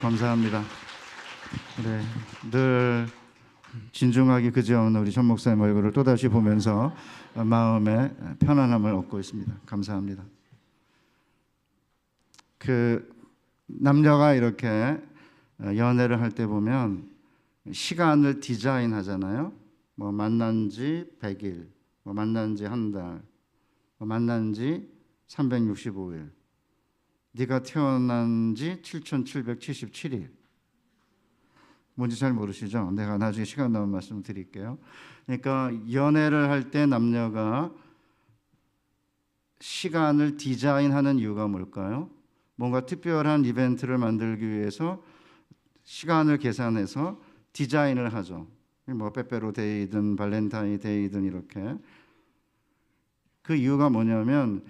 감사합니다. 네, 늘 진중하게 그지없는 우리 전 목사님 얼굴을 또다시 보면서 마음의 편안함을 얻고 있습니다. 감사합니다. 남녀가 이렇게 연애를 할 때 보면 시간을 디자인하잖아요. 뭐 만난 지 100일, 뭐 만난 지 한 달, 뭐 만난 지 365일. 네가 태어난 지 7777일. 뭔지 잘 모르시죠? 내가 나중에 시간 나면 말씀 드릴게요. 그러니까 연애를 할 때 남녀가 시간을 디자인하는 이유가 뭘까요? 뭔가 특별한 이벤트를 만들기 위해서 시간을 계산해서 디자인을 하죠. 뭐 빼빼로 데이든 발렌타인 데이든 이렇게. 그 이유가 뭐냐면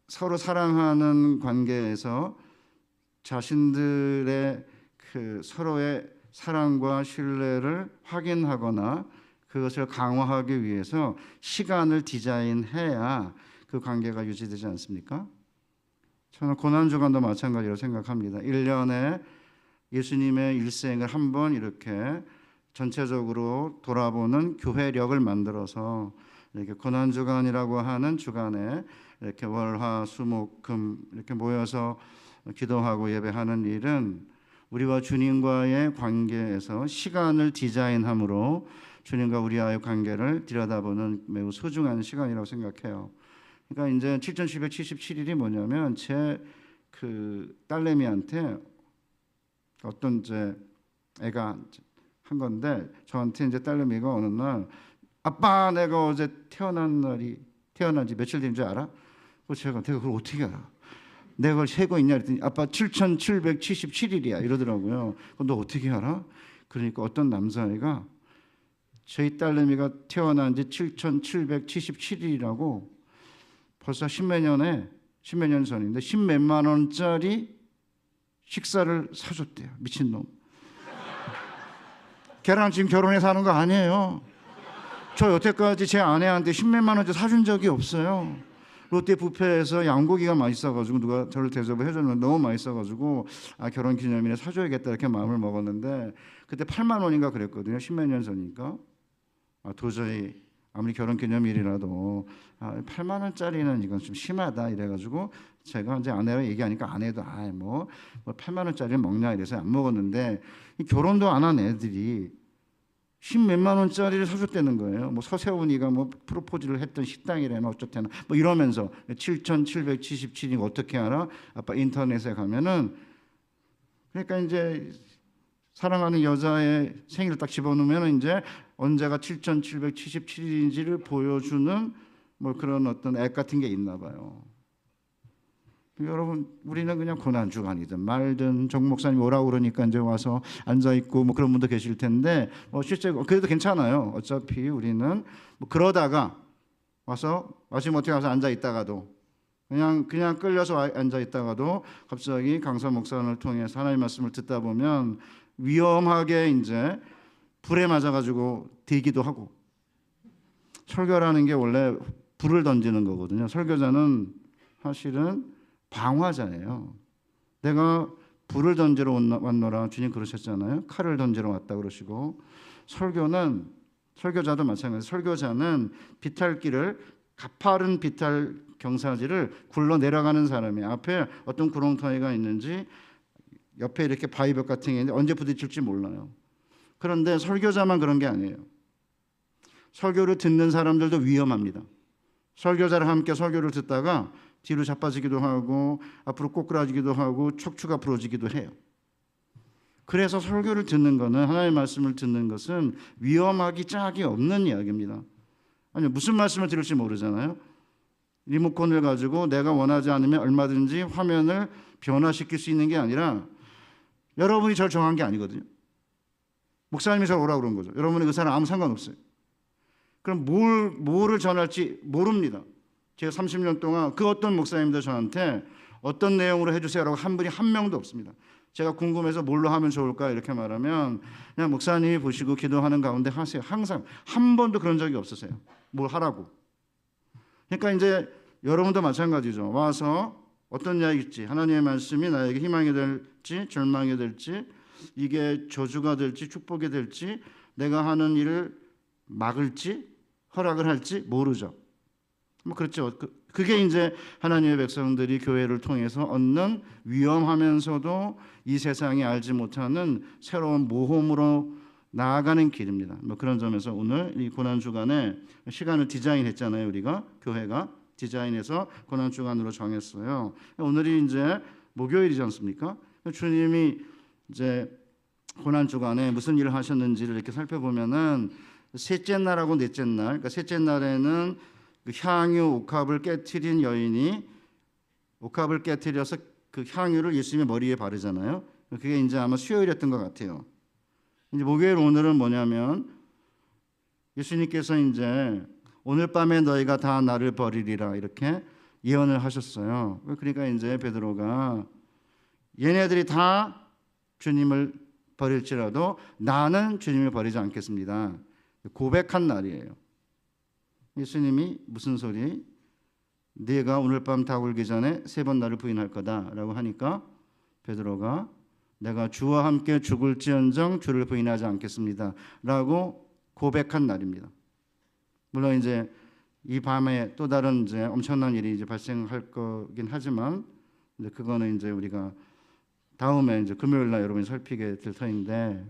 서로 사랑하는 관계에서 자신들의 서로의 사랑과 신뢰를 확인하거나 그것을 강화하기 위해서 시간을 디자인해야 그 관계가 유지되지 않습니까? 저는 고난주간도 마찬가지로 생각합니다. 1년에 예수님의 일생을 한번 이렇게 전체적으로 돌아보는 교회력을 만들어서 이렇게 고난주간이라고 하는 주간에 이렇게 월, 화, 수, 목, 금 이렇게 모여서 기도하고 예배하는 일은 우리와 주님과의 관계에서 시간을 디자인함으로 주님과 우리와의 관계를 들여다보는 매우 소중한 시간이라고 생각해요. 그러니까 이제 7777일이 뭐냐면 제 딸내미한테 어떤 애가 한 건데 저한테 이제 딸내미가 어느 날 아빠 내가 어제 태어난 지 며칠 된 줄 알아? 제가 내가 그걸 어떻게 알아? 내가 그걸 세고 있냐 그랬더니 아빠 7777일이야 이러더라고요. 그럼 너 어떻게 알아? 그러니까 어떤 남자애가 저희 딸내미가 태어난 지 7777일이라고 벌써 십몇 년 전인데 십몇만 원짜리 식사를 사줬대요. 미친놈. 걔랑 지금 결혼해서 하는 거 아니에요. 저 여태까지 제 아내한테 십몇만 원짜리 사준 적이 없어요. 롯데 뷔페에서 양고기가 맛있어가지고 누가 저를 대접을 해줬는데 너무 맛있어가지고 결혼 기념일에 사줘야겠다 이렇게 마음을 먹었는데 그때 8만 원인가 그랬거든요. 십몇 년 전이니까 도저히 아무리 결혼 기념일이라도 8만 원짜리는 이건 좀 심하다 이래가지고 제가 이제 아내랑 얘기하니까 아내도 뭐 8만 원짜리 먹냐 이래서 안 먹었는데 결혼도 안 한 애들이 십몇만 원짜리를 사줬다는 거예요. 뭐 서세훈이가 뭐 프로포즈를 했던 식당이래나 어쩌대나 뭐 이러면서 7777이니까 어떻게 알아? 아빠 인터넷에 가면은 그러니까 이제 사랑하는 여자의 생일을 딱 집어넣으면 이제 언제가 7777일인지를 보여주는 뭐 그런 어떤 앱 같은 게 있나 봐요. 여러분 우리는 그냥 고난주간이든 말든 정 목사님 오라고 그러니까 이제 와서 앉아있고 뭐 그런 분도 계실 텐데 실제 그래도 괜찮아요. 어차피 우리는 뭐 그러다가 와서 마지못해 가서 앉아있다가도 그냥 끌려서 앉아있다가도 갑자기 강사 목사님을 통해서 하나님의 말씀을 듣다 보면 위험하게 이제 불에 맞아가지고 되기도 하고. 설교라는 게 원래 불을 던지는 거거든요. 설교자는 사실은 방화자예요. 내가 불을 던지러 왔노라 주님 그러셨잖아요. 칼을 던지러 왔다 그러시고 설교자도 마찬가지. 설교자는 비탈길을 가파른 비탈 경사지를 굴러 내려가는 사람이에요. 앞에 어떤 구렁텅이가 있는지 옆에 이렇게 바위벽 같은 게 있는데 언제 부딪힐지 몰라요. 그런데 설교자만 그런 게 아니에요. 설교를 듣는 사람들도 위험합니다. 설교자랑 함께 설교를 듣다가 뒤로 자빠지기도 하고 앞으로 꼬꾸라지기도 하고 척추가 부러지기도 해요. 그래서 설교를 듣는 거는 하나님의 말씀을 듣는 것은 위험하기 짝이 없는 이야기입니다. 아니 무슨 말씀을 들을지 모르잖아요. 리모컨을 가지고 내가 원하지 않으면 얼마든지 화면을 변화시킬 수 있는 게 아니라 여러분이 저를 정한 게 아니거든요. 목사님이 저를 오라고 그런 거죠. 여러분의 의사는 아무 상관없어요. 그럼 뭐를 전할지 모릅니다. 제가 30년 동안 그 어떤 목사님도 저한테 어떤 내용으로 해주세요라고 한 분이 한 명도 없습니다. 제가 궁금해서 뭘로 하면 좋을까 이렇게 말하면 그냥 목사님이 보시고 기도하는 가운데 하세요. 항상 한 번도 그런 적이 없으세요. 뭘 하라고. 그러니까 이제 여러분도 마찬가지죠. 와서 어떤 이야기일지, 하나님의 말씀이 나에게 희망이 될지 절망이 될지, 이게 저주가 될지 축복이 될지, 내가 하는 일을 막을지 허락을 할지 모르죠. 뭐 그렇죠. 그게 이제 하나님의 백성들이 교회를 통해서 얻는 위험하면서도 이 세상이 알지 못하는 새로운 모험으로 나아가는 길입니다. 뭐 그런 점에서 오늘 이 고난 주간에 시간을 디자인했잖아요. 우리가 교회가 디자인해서 고난 주간으로 정했어요. 오늘이 이제 목요일이지 않습니까? 주님이 이제 고난 주간에 무슨 일을 하셨는지를 이렇게 살펴보면은 셋째 날하고 넷째 날, 그러니까 셋째 날에는 그 향유 옥합을 깨트린 여인이 옥합을 깨트려서 그 향유를 예수님의 머리에 바르잖아요. 그게 이제 아마 수요일이었던 것 같아요. 이제 목요일 오늘은 뭐냐면 예수님께서 이제 오늘 밤에 너희가 다 나를 버리리라 이렇게 예언을 하셨어요. 그러니까 이제 베드로가 얘네들이 다 주님을 버릴지라도 나는 주님을 버리지 않겠습니다. 고백한 날이에요. 예수님이 무슨 소리? 네가 오늘 밤 다 울기 전에 3번 나를 부인할 거다라고 하니까 베드로가 내가 주와 함께 죽을지언정 주를 부인하지 않겠습니다 라고 고백한 날입니다. 물론 이제 이 밤에 또 다른 이제 엄청난 일이 이제 발생할 거긴 하지만 이제 그거는 이제 우리가 다음에 이제 금요일 날 여러분이 살피게 될 터인데,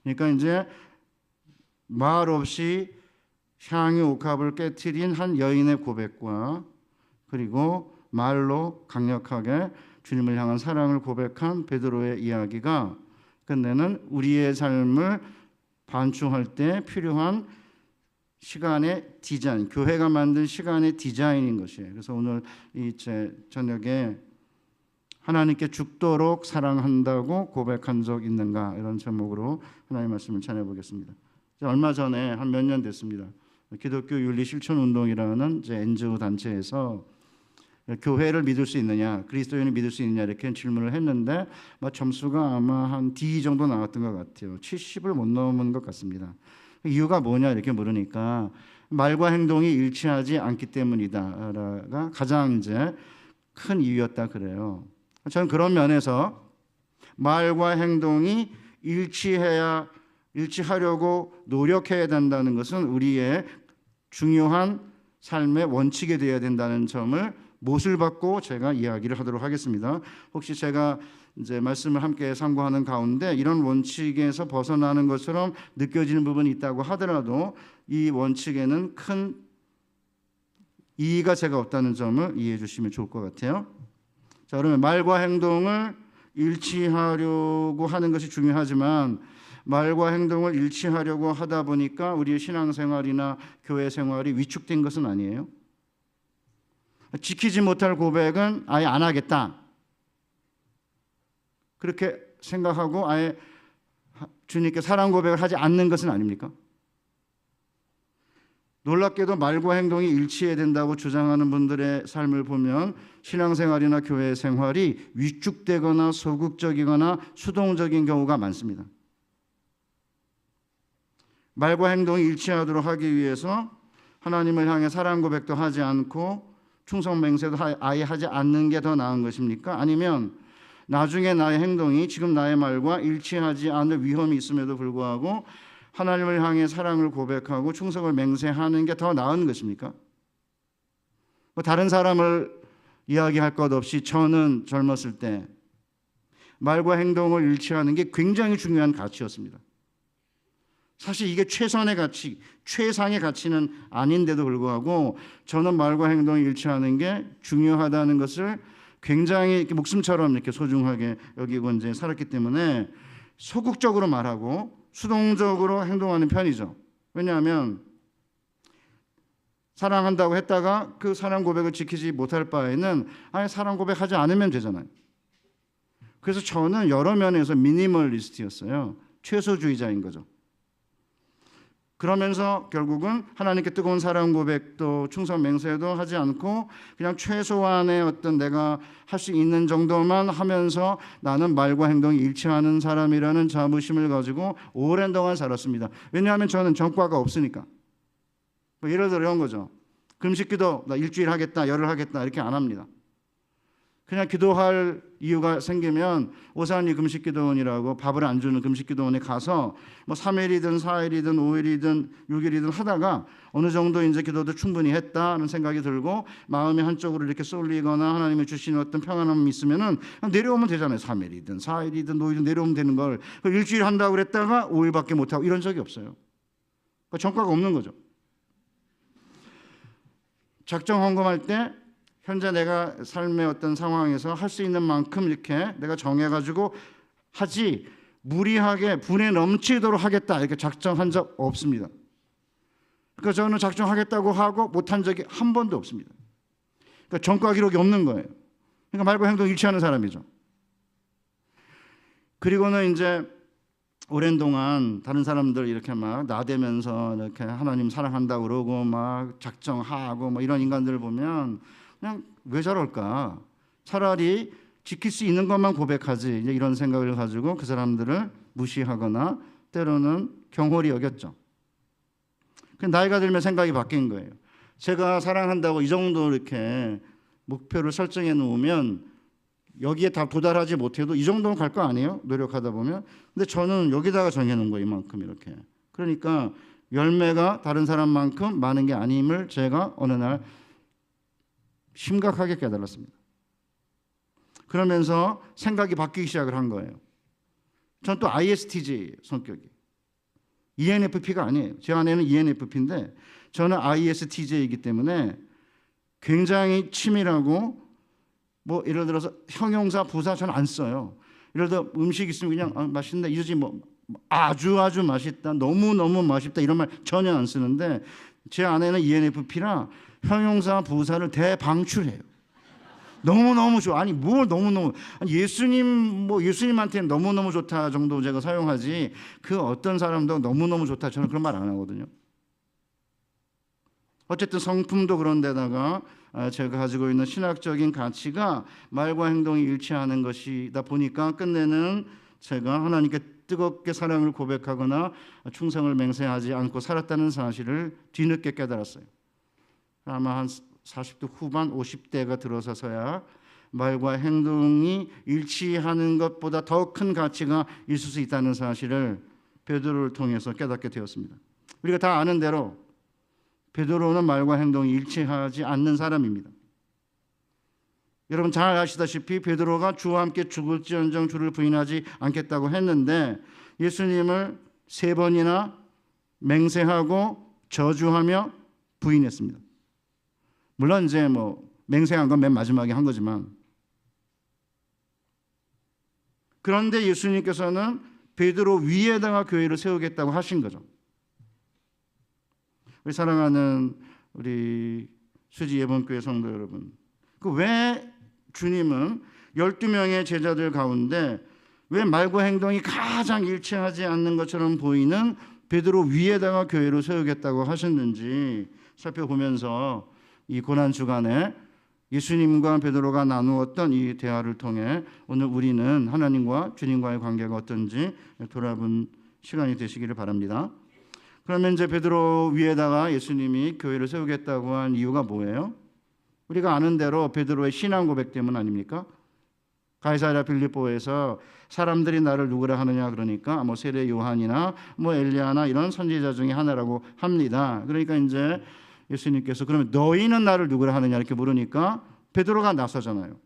그러니까 이제 말 없이 향유 옥합을 깨트린 한 여인의 고백과 그리고 말로 강력하게 주님을 향한 사랑을 고백한 베드로의 이야기가 끝내는 우리의 삶을 반충할 때 필요한 시간의 디자인, 교회가 만든 시간의 디자인인 것이에요. 그래서 오늘 이 저녁에 하나님께 죽도록 사랑한다고 고백한 적 있는가, 이런 제목으로 하나님의 말씀을 전해 보겠습니다. 얼마 전에 한 몇 년 됐습니다. 기독교 윤리 실천 운동이라는 NGO 단체에서 교회를 믿을 수 있느냐, 그리스도인을 믿을 수 있느냐 이렇게 질문을 했는데 점수가 아마 한 D 정도 나왔던 것 같아요. 70을 못 넘은 것 같습니다. 이유가 뭐냐 이렇게 물으니까 말과 행동이 일치하지 않기 때문이다가 가장 이제 큰 이유였다 그래요. 저는 그런 면에서 말과 행동이 일치하려고 노력해야 된다는 것은 우리의 중요한 삶의 원칙이 되어야 된다는 점을 못을 받고 제가 이야기를 하도록 하겠습니다. 혹시 제가 이제 말씀을 함께 상고하는 가운데 이런 원칙에서 벗어나는 것처럼 느껴지는 부분이 있다고 하더라도 이 원칙에는 큰 이의가 제가 없다는 점을 이해해 주시면 좋을 것 같아요. 자, 그러면 말과 행동을 일치하려고 하는 것이 중요하지만 말과 행동을 일치하려고 하다 보니까 우리의 신앙생활이나 교회 생활이 위축된 것은 아니에요. 지키지 못할 고백은 아예 안 하겠다, 그렇게 생각하고 아예 주님께 사랑 고백을 하지 않는 것은 아닙니까? 놀랍게도 말과 행동이 일치해야 된다고 주장하는 분들의 삶을 보면 신앙생활이나 교회 생활이 위축되거나 소극적이거나 수동적인 경우가 많습니다. 말과 행동이 일치하도록 하기 위해서 하나님을 향해 사랑 고백도 하지 않고 충성 맹세도 아예 하지 않는 게 더 나은 것입니까? 아니면 나중에 나의 행동이 지금 나의 말과 일치하지 않을 위험이 있음에도 불구하고 하나님을 향해 사랑을 고백하고 충성을 맹세하는 게 더 나은 것입니까? 다른 사람을 이야기할 것 없이 저는 젊었을 때 말과 행동을 일치하는 게 굉장히 중요한 가치였습니다. 사실 이게 최선의 가치, 최상의 가치는 아닌데도 불구하고 저는 말과 행동이 일치하는 게 중요하다는 것을 굉장히 이렇게 목숨처럼 이렇게 소중하게 여기고 이제 살았기 때문에 소극적으로 말하고 수동적으로 행동하는 편이죠. 왜냐하면 사랑한다고 했다가 그 사랑 고백을 지키지 못할 바에는 아예 사랑 고백하지 않으면 되잖아요. 그래서 저는 여러 면에서 미니멀리스트였어요. 최소주의자인 거죠. 그러면서 결국은 하나님께 뜨거운 사랑 고백도 충성 맹세도 하지 않고 그냥 최소한의 어떤 내가 할 수 있는 정도만 하면서 나는 말과 행동이 일치하는 사람이라는 자부심을 가지고 오랜 동안 살았습니다. 왜냐하면 저는 전과가 없으니까. 예를 들어 이런 거죠. 금식기도 나 일주일 하겠다, 열흘 하겠다 이렇게 안 합니다. 그냥 기도할 이유가 생기면 오산리 금식기도원이라고 밥을 안 주는 금식기도원에 가서 뭐 3일이든 4일이든 5일이든 6일이든 하다가 어느 정도 이제 기도도 충분히 했다는 생각이 들고 마음이 한쪽으로 이렇게 쏠리거나 하나님이 주시는 어떤 평안함이 있으면은 내려오면 되잖아요. 3일이든 4일이든 5일이든 내려오면 되는 걸 일주일 한다고 그랬다가 5일밖에 못 하고 이런 적이 없어요. 그러니까 전과가 없는 거죠. 작정 헌금할 때 현재 내가 삶의 어떤 상황에서 할 수 있는 만큼 이렇게 내가 정해가지고 하지 무리하게 분에 넘치도록 하겠다 이렇게 작정한 적 없습니다. 그러니까 저는 작정하겠다고 하고 못한 적이 한 번도 없습니다. 그러니까 전과 기록이 없는 거예요. 그러니까 말과 행동 일치하는 사람이죠. 그리고는 이제 오랜 동안 다른 사람들 이렇게 막 나대면서 이렇게 하나님 사랑한다고 그러고 막 작정하고 뭐 이런 인간들을 보면 그냥 왜 저럴까? 차라리 지킬 수 있는 것만 고백하지. 이런 생각을 가지고 그 사람들을 무시하거나 때로는 경홀히 여겼죠. 나이가 들면 생각이 바뀐 거예요. 제가 사랑한다고 이 정도 이렇게 목표를 설정해 놓으면 여기에 다 도달하지 못해도 이 정도는 갈 거 아니에요? 노력하다 보면. 근데 저는 여기다가 정해놓은 거예요. 이만큼 이렇게. 그러니까 열매가 다른 사람만큼 많은 게 아님을 제가 어느 날 심각하게 깨달았습니다. 그러면서 생각이 바뀌기 시작을 한 거예요. 전 또 ISTJ 성격이. ENFP가 아니에요. 제 아내는 ENFP인데 저는 ISTJ이기 때문에 굉장히 치밀하고 뭐 예를 들어서 형용사, 부사 저는 안 써요. 예를 들어 음식 있으면 그냥 맛있네 이러지 뭐 아주 맛있다, 너무 맛있다 이런 말 전혀 안 쓰는데 제 아내는 ENFP라 형용사, 부사를 대방출해요. 너무 좋아. 아니 뭘 너무 예수님한테는 너무 좋다 정도 제가 사용하지 그 어떤 사람도 너무 좋다 저는 그런 말 안 하거든요. 어쨌든 성품도 그런 데다가 제가 가지고 있는 신학적인 가치가 말과 행동이 일치하는 것이다 보니까 끝내는 제가 하나님께 뜨겁게 사랑을 고백하거나 충성을 맹세하지 않고 살았다는 사실을 뒤늦게 깨달았어요. 아마 한 40대 후반 50대가 들어서서야 말과 행동이 일치하는 것보다 더 큰 가치가 있을 수 있다는 사실을 베드로를 통해서 깨닫게 되었습니다. 우리가 다 아는 대로 베드로는 말과 행동이 일치하지 않는 사람입니다. 여러분 잘 아시다시피 베드로가 주와 함께 죽을지언정 주를 부인하지 않겠다고 했는데 예수님을 3번이나 맹세하고 저주하며 부인했습니다. 물론 이제 뭐 맹세한 건 맨 마지막에 한 거지만 그런데 예수님께서는 베드로 위에다가 교회를 세우겠다고 하신 거죠. 우리 사랑하는 우리 수지 예번교회 성도 여러분, 그 왜 주님은 12명의 제자들 가운데 왜 말과 행동이 가장 일치하지 않는 것처럼 보이는 베드로 위에다가 교회를 세우겠다고 하셨는지 살펴보면서 이 고난 주간에 예수님과 베드로가 나누었던 이 대화를 통해 오늘 우리는 하나님과 주님과의 관계가 어떤지 돌아본 시간이 되시기를 바랍니다. 그러면 이제 베드로 위에다가 예수님이 교회를 세우겠다고 한 이유가 뭐예요? 우리가 아는 대로 베드로의 신앙 고백 때문 아닙니까? 가이사랴 빌립보에서 사람들이 나를 누구라 하느냐 그러니까 뭐 세례 요한이나 뭐 엘리야나 이런 선지자 중에 하나라고 합니다. 그러니까 이제 예수님께서 그러면 너희는 나를 누구라 하느냐 이렇게 물으니까 베드로가 나서잖아요.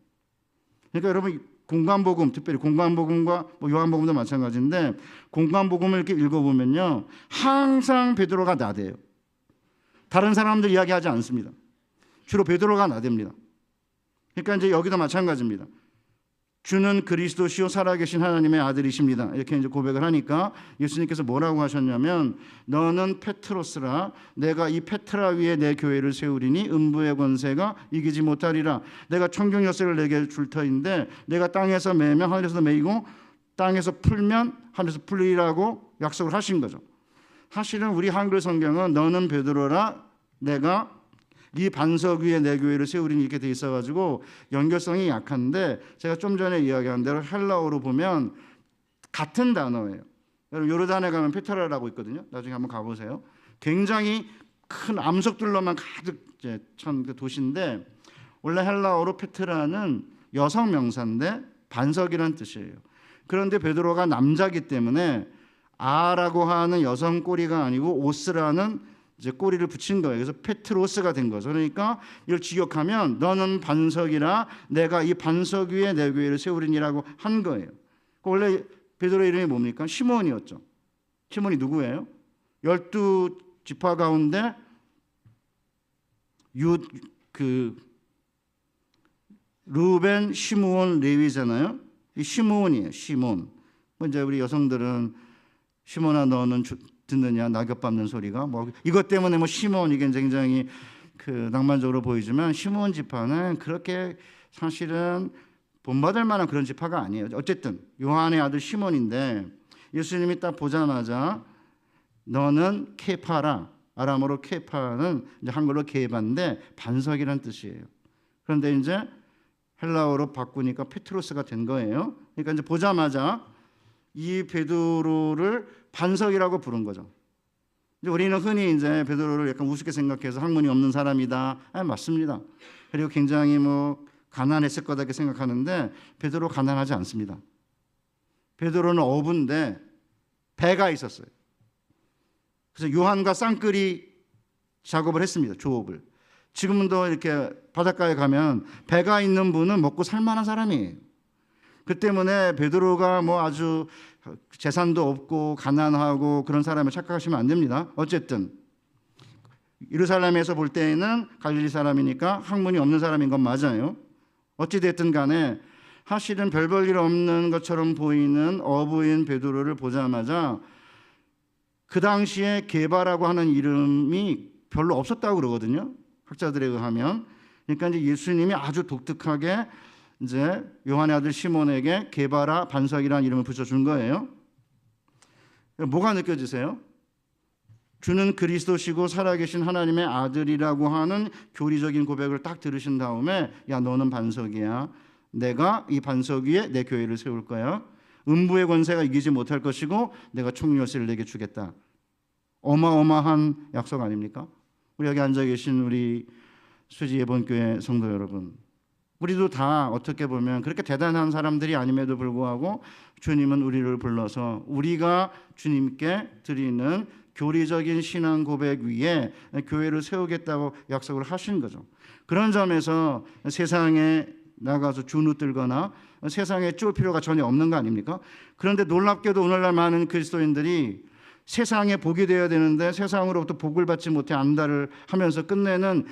그러니까 여러분 공관복음, 특별히 공관복음과 뭐 요한복음도 마찬가지인데 공관복음을 이렇게 읽어보면요 항상 베드로가 나대요. 다른 사람들 이야기하지 않습니다. 주로 베드로가 나댑니다. 그러니까 이제 여기도 마찬가지입니다. 주는 그리스도시요 살아계신 하나님의 아들이십니다. 이렇게 이제 고백을 하니까 예수님께서 뭐라고 하셨냐면 너는 페트로스라 내가 이 페트라 위에 내 교회를 세우리니 음부의 권세가 이기지 못하리라. 내가 천경 열쇠를 내게 줄 터인데 내가 땅에서 매면 하늘에서 매이고 땅에서 풀면 하늘에서 풀리라고 약속을 하신 거죠. 사실은 우리 한글 성경은 너는 베드로라 내가 이 반석 위에 내 교회를 세우리니 이렇게 돼 있어가지고 연결성이 약한데 제가 좀 전에 이야기한 대로 헬라어로 보면 같은 단어예요. 여러분 요르단에 가면 페트라라고 있거든요. 나중에 한번 가보세요. 굉장히 큰 암석들로만 가득 찬 그 도시인데 원래 헬라어로 페트라는 여성 명사인데 반석이란 뜻이에요. 그런데 베드로가 남자기 때문에 아라고 하는 여성 꼬리가 아니고 오스라는 이제 꼬리를 붙인 거예요. 그래서 페트로스가 된 거죠. 그러니까 이걸 직역하면 너는 반석이라 내가 이 반석 위에 내 교회를 세우리니라고 한 거예요. 원래 베드로 이름이 뭡니까? 시몬이었죠. 시몬이 누구예요? 12지파 가운데 루벤, 시므온, 레위잖아요. 이 시므온이에요. 시몬. 이제 우리 여성들은 시몬아 너는 듣느냐 낙엽 밟는 소리가 뭐 이것 때문에 뭐 시몬 이게 굉장히 낭만적으로 보이지만 시므온 지파는 그렇게 사실은 본받을 만한 그런 지파가 아니에요. 어쨌든 요한의 아들 시몬인데 예수님이 딱 보자마자 너는 케파라, 아람어로 케파는 이제 한글로 게바인데 반석이란 뜻이에요. 그런데 이제 헬라어로 바꾸니까 페트로스가 된 거예요. 그러니까 이제 보자마자 이 베드로를 반석이라고 부른 거죠. 이제 우리는 흔히 이제 베드로를 약간 우습게 생각해서 학문이 없는 사람이다. 맞습니다. 그리고 굉장히 뭐 가난했을 거다 이렇게 생각하는데 베드로 가난하지 않습니다. 베드로는 어부인데 배가 있었어요. 그래서 요한과 쌍끌이 작업을 했습니다. 조업을. 지금도 이렇게 바닷가에 가면 배가 있는 분은 먹고 살만한 사람이에요. 그 때문에 베드로가 뭐 아주 재산도 없고 가난하고 그런 사람을 착각하시면 안 됩니다. 어쨌든 예루살렘에서 볼 때에는 갈릴리 사람이니까 학문이 없는 사람인 건 맞아요. 어찌됐든 간에 사실은 별 볼 일 없는 것처럼 보이는 어부인 베드로를 보자마자 그 당시에 게바라고 하는 이름이 별로 없었다고 그러거든요. 학자들에 의하면. 그러니까 이제 예수님이 아주 독특하게 이제 요한의 아들 시몬에게 게바라 반석이라는 이름을 붙여준 거예요. 뭐가 느껴지세요? 주는 그리스도시고 살아계신 하나님의 아들이라고 하는 교리적인 고백을 딱 들으신 다음에 야 너는 반석이야. 내가 이 반석 위에 내 교회를 세울 거야. 음부의 권세가 이기지 못할 것이고 내가 총열쇠를 내게 주겠다. 어마어마한 약속 아닙니까? 우리 여기 앉아 계신 우리 수지 예본교회 성도 여러분, 우리도 다 어떻게 보면 그렇게 대단한 사람들이 아님에도 불구하고 주님은 우리를 불러서 우리가 주님께 드리는 교리적인 신앙 고백 위에 교회를 세우겠다고 약속을 하신 거죠. 그런 점에서 세상에 나가서 주눅들거나 세상에 쫄 필요가 전혀 없는 거 아닙니까? 그런데 놀랍게도 오늘날 많은 그리스도인들이 세상에 복이 되어야 되는데 세상으로부터 복을 받지 못해 안달을 하면서 끝내는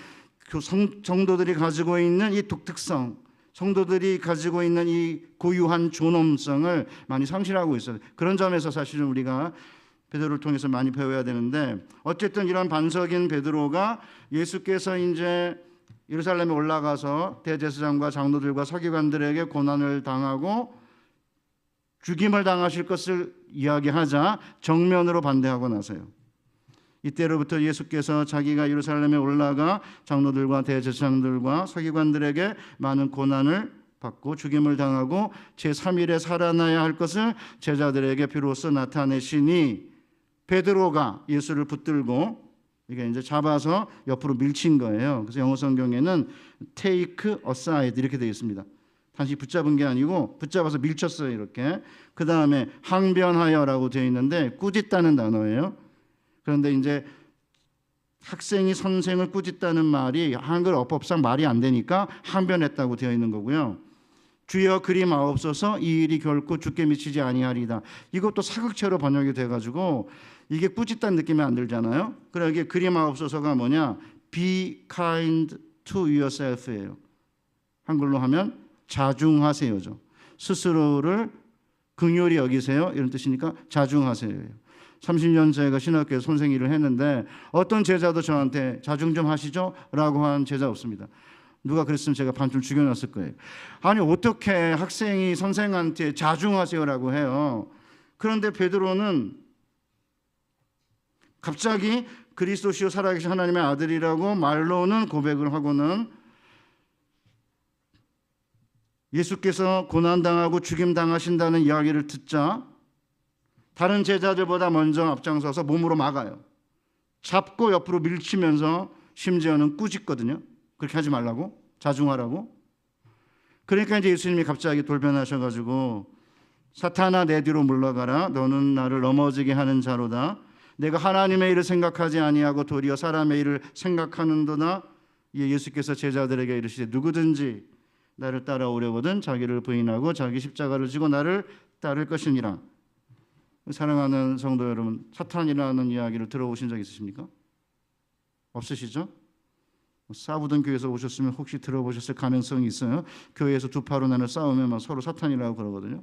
성도들이 가지고 있는 이 독특성, 성도들이 가지고 있는 이 고유한 존엄성을 많이 상실하고 있어요. 그런 점에서 사실은 우리가 베드로를 통해서 많이 배워야 되는데 어쨌든 이런 반석인 베드로가 예수께서 이제 예루살렘에 올라가서 대제사장과 장로들과 서기관들에게 고난을 당하고 죽임을 당하실 것을 이야기하자 정면으로 반대하고 나서요. 이때로부터 예수께서 자기가 예루살렘에 올라가 장로들과 대제사장들과 서기관들에게 많은 고난을 받고 죽임을 당하고 제3일에 살아나야 할 것을 제자들에게 비로소 나타내시니 베드로가 예수를 붙들고 이게 이제 잡아서 옆으로 밀친 거예요. 그래서 영어 성경에는 take aside 이렇게 되어 있습니다. 단지 붙잡은 게 아니고 붙잡아서 밀쳤어요. 이렇게. 그 다음에 항변하여라고 되어 있는데 꾸짖다는 단어예요. 그런데 이제 학생이 선생을 꾸짖다는 말이 한글 어법상 말이 안 되니까 항변했다고 되어 있는 거고요. 주여 그리 마옵소서 이 일이 결코 주께 미치지 아니하리다. 이것도 사극체로 번역이 돼가지고 이게 꾸짖다는 느낌이 안 들잖아요. 그래 이게 그리 마옵소서가 뭐냐? Be kind to yourself예요. 한글로 하면 자중하세요죠. 스스로를 긍휼히 여기세요. 이런 뜻이니까 자중하세요. 30년 제가 신학교에서 선생 일을 했는데 어떤 제자도 저한테 자중 좀 하시죠? 라고 한 제자 없습니다. 누가 그랬으면 제가 반쯤 죽여놨을 거예요. 아니 어떻게 학생이 선생한테 자중하세요라고 해요. 그런데 베드로는 갑자기 그리스도시요 살아계신 하나님의 아들이라고 말로는 고백을 하고는 예수께서 고난당하고 죽임당하신다는 이야기를 듣자 다른 제자들보다 먼저 앞장서서 몸으로 막아요. 잡고 옆으로 밀치면서 심지어는 꾸짖거든요. 그렇게 하지 말라고, 자중하라고. 그러니까 이제 예수님이 갑자기 돌변하셔가지고 사탄아 내 뒤로 물러가라. 너는 나를 넘어지게 하는 자로다. 내가 하나님의 일을 생각하지 아니하고 도리어 사람의 일을 생각하는도다. 예수께서 제자들에게 이르시되 누구든지 나를 따라오려거든 자기를 부인하고 자기 십자가를 지고 나를 따를 것이니라. 사랑하는 성도 여러분, 사탄이라는 이야기를 들어보신 적 있으십니까? 없으시죠? 싸우던 교회에서 오셨으면 혹시 들어보셨을 가능성이 있어요. 교회에서 두 파로 나눠 싸우면 서로 사탄이라고 그러거든요.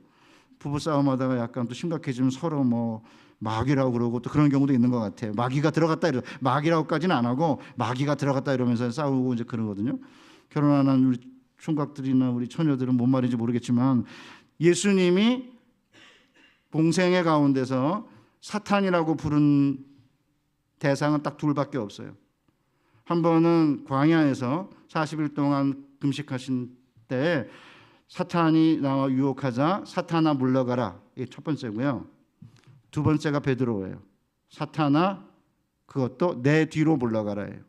부부 싸움하다가 약간 또 심각해지면 서로 뭐 마귀라고 그러고 또 그런 경우도 있는 것 같아요. 마귀가 들어갔다 이러 마귀라고까지는 안 하고 마귀가 들어갔다 이러면서 싸우고 이제 그러거든요. 결혼하는 우리 총각들이나 우리 처녀들은 뭔 말인지 모르겠지만 예수님이 공생의 가운데서 사탄이라고 부른 대상은 딱 둘밖에 없어요. 한 번은 광야에서 40일 동안 금식하신 때에 사탄이 나와 유혹하자 사탄아 물러가라. 이게 첫 번째고요. 두 번째가 베드로예요. 사탄아 그것도 내 뒤로 물러가라예요.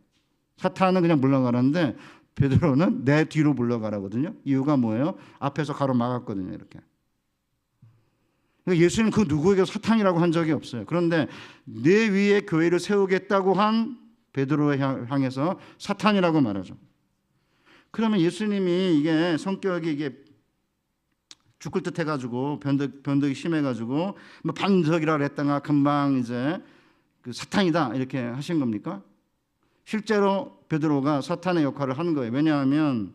사탄은 그냥 물러가라는데 베드로는 내 뒤로 물러가라거든요. 이유가 뭐예요? 앞에서 가로막았거든요. 이렇게. 예수님 그 누구에게 사탄이라고 한 적이 없어요. 그런데 내 위에 교회를 세우겠다고 한 베드로에 향해서 사탄이라고 말하죠. 그러면 예수님이 이게 성격이 이게 죽을 듯 해가지고 변덕이 심해가지고 뭐 반석이라 그랬다가 금방 이제 그 사탄이다 이렇게 하신 겁니까? 실제로 베드로가 사탄의 역할을 한 거예요. 왜냐하면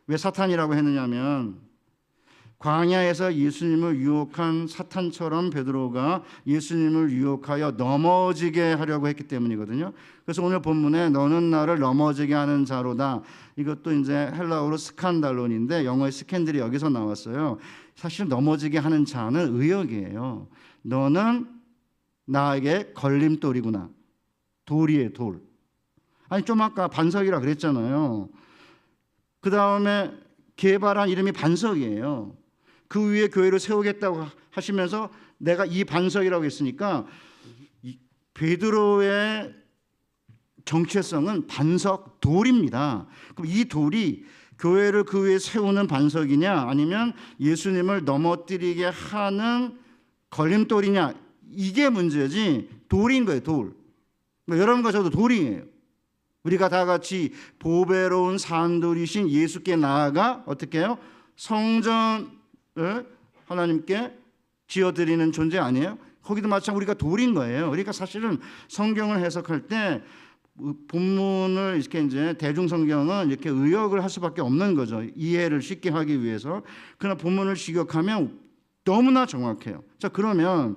왜 사탄이라고 했느냐면 광야에서 예수님을 유혹한 사탄처럼 베드로가 예수님을 유혹하여 넘어지게 하려고 했기 때문이거든요. 그래서 오늘 본문에 너는 나를 넘어지게 하는 자로다. 이것도 이제 헬라어로 스칸달론인데 영어의 스캔들이 여기서 나왔어요. 사실 넘어지게 하는 자는 의역이에요. 너는 나에게 걸림돌이구나. 돌이에요, 돌. 아니 좀 아까 반석이라 그랬잖아요. 그 다음에 개발한 이름이 반석이에요. 그 위에 교회를 세우겠다고 하시면서 내가 이 반석이라고 했으니까 베드로의 정체성은 반석 돌입니다. 그럼 이 돌이 교회를 그 위에 세우는 반석이냐 아니면 예수님을 넘어뜨리게 하는 걸림돌이냐 이게 문제지 돌인 거예요. 돌. 여러분과 저도 돌이에요. 우리가 다 같이 보배로운 산돌이신 예수께 나아가 어떻게 해요? 성전을 하나님께 지어드리는 존재 아니에요? 거기도 마찬가지로 우리가 돌인 거예요. 그러니까 사실은 성경을 해석할 때 본문을 이렇게 이제 대중 성경은 이렇게 의역을 할 수밖에 없는 거죠. 이해를 쉽게 하기 위해서. 그러나 본문을 직역하면 너무나 정확해요. 자, 그러면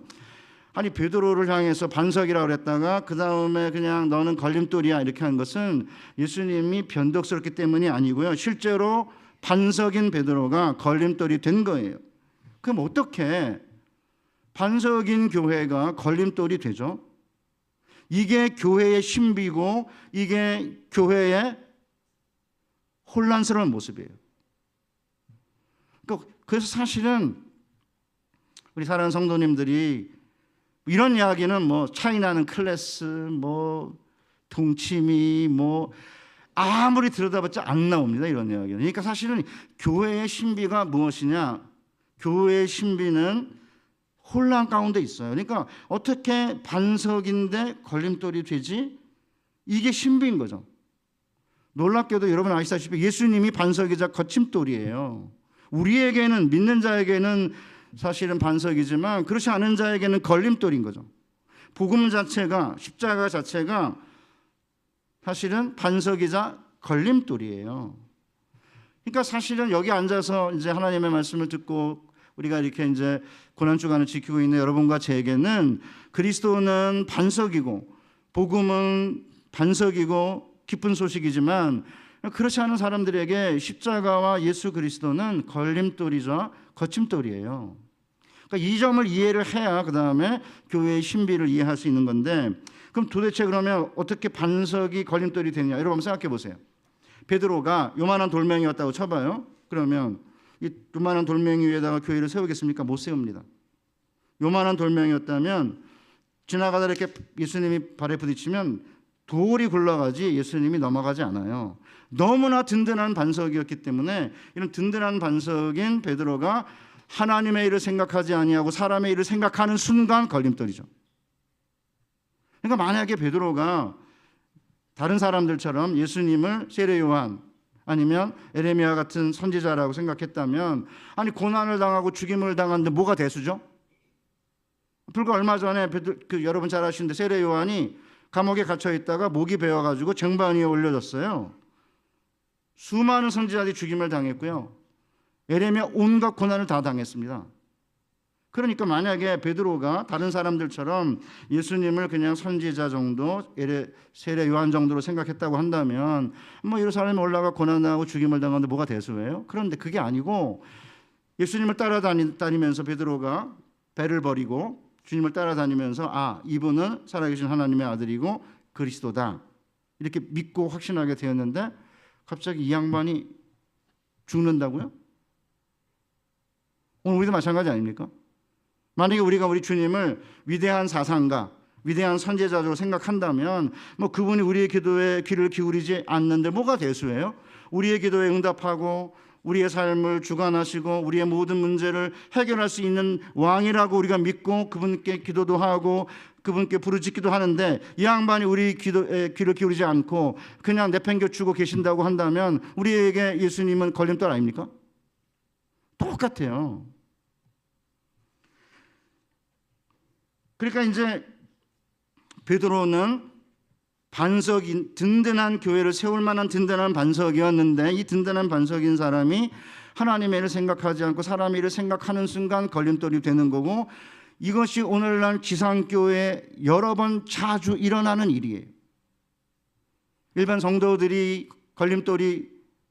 아니 베드로를 향해서 반석이라고 그랬다가 그 다음에 그냥 너는 걸림돌이야 이렇게 한 것은 예수님이 변덕스럽기 때문이 아니고요. 실제로 반석인 베드로가 걸림돌이 된 거예요. 그럼 어떻게 반석인 교회가 걸림돌이 되죠? 이게 교회의 신비고 이게 교회의 혼란스러운 모습이에요. 그래서 사실은 우리 사랑하는 성도님들이 이런 이야기는 뭐 차이나는 클래스, 뭐 동치미, 뭐 아무리 들여다봤자 안 나옵니다. 이런 이야기는. 그러니까 사실은 교회의 신비가 무엇이냐? 교회의 신비는 혼란 가운데 있어요. 그러니까 어떻게 반석인데 걸림돌이 되지? 이게 신비인 거죠. 놀랍게도 여러분 아시다시피 예수님이 반석이자 거침돌이에요. 우리에게는 믿는 자에게는 사실은 반석이지만 그렇지 않은 자에게는 걸림돌인 거죠. 복음 자체가 십자가 자체가 사실은 반석이자 걸림돌이에요. 그러니까 사실은 여기 앉아서 이제 하나님의 말씀을 듣고 우리가 이렇게 이제 고난 주간을 지키고 있는 여러분과 제게는 그리스도는 반석이고 복음은 반석이고 기쁜 소식이지만 그렇지 않은 사람들에게 십자가와 예수 그리스도는 걸림돌이자 거침돌이에요. 그러니까 이 점을 이해를 해야 그 다음에 교회의 신비를 이해할 수 있는 건데 그럼 도대체 그러면 어떻게 반석이 걸림돌이 되느냐 여러분 한번 생각해 보세요. 베드로가 요만한 돌멩이였다고 쳐봐요. 그러면 이 요만한 돌멩이 위에다가 교회를 세우겠습니까? 못 세웁니다. 요만한 돌멩이였다면 지나가다 이렇게 예수님이 발에 부딪히면 돌이 굴러가지 예수님이 넘어가지 않아요. 너무나 든든한 반석이었기 때문에 이런 든든한 반석인 베드로가 하나님의 일을 생각하지 아니하고 사람의 일을 생각하는 순간 걸림돌이죠. 그러니까 만약에 베드로가 다른 사람들처럼 예수님을 세례 요한 아니면 에레미야 같은 선지자라고 생각했다면, 아니 고난을 당하고 죽임을 당하는데 뭐가 대수죠? 불과 얼마 전에 여러분 잘 아시는데 세례 요한이 감옥에 갇혀 있다가 목이 베어가지고 쟁반 위에 올려졌어요. 수많은 선지자들이 죽임을 당했고요. 에레미야 온갖 고난을 다 당했습니다. 그러니까 만약에 베드로가 다른 사람들처럼 예수님을 그냥 선지자 정도, 세례 요한 정도로 생각했다고 한다면 뭐 예루살렘에 올라가 고난당하고 죽임을 당하는데 뭐가 대수예요? 그런데 그게 아니고 예수님을 따라다니면서 베드로가 배를 버리고 주님을 따라다니면서 아, 이분은 살아계신 하나님의 아들이고 그리스도다 이렇게 믿고 확신하게 되었는데 갑자기 이 양반이 죽는다고요? 오늘 우리도 마찬가지 아닙니까? 만약에 우리가 우리 주님을 위대한 사상가, 위대한 선지자로 생각한다면 뭐 그분이 우리의 기도에 귀를 기울이지 않는데 뭐가 대수예요? 우리의 기도에 응답하고 우리의 삶을 주관하시고 우리의 모든 문제를 해결할 수 있는 왕이라고 우리가 믿고 그분께 기도도 하고 그분께 부르짖기도 하는데 이 양반이 우리 기도에 귀를 기울이지 않고 그냥 내팽겨치고 계신다고 한다면 우리에게 예수님은 걸림돌 아닙니까? 똑같아요. 그러니까 이제 베드로는 반석인 든든한 교회를 세울 만한 든든한 반석이었는데 이 든든한 반석인 사람이 하나님의 일을 생각하지 않고 사람의 일을 생각하는 순간 걸림돌이 되는 거고, 이것이 오늘날 지상교회에 여러 번 자주 일어나는 일이에요. 일반 성도들이 걸림돌이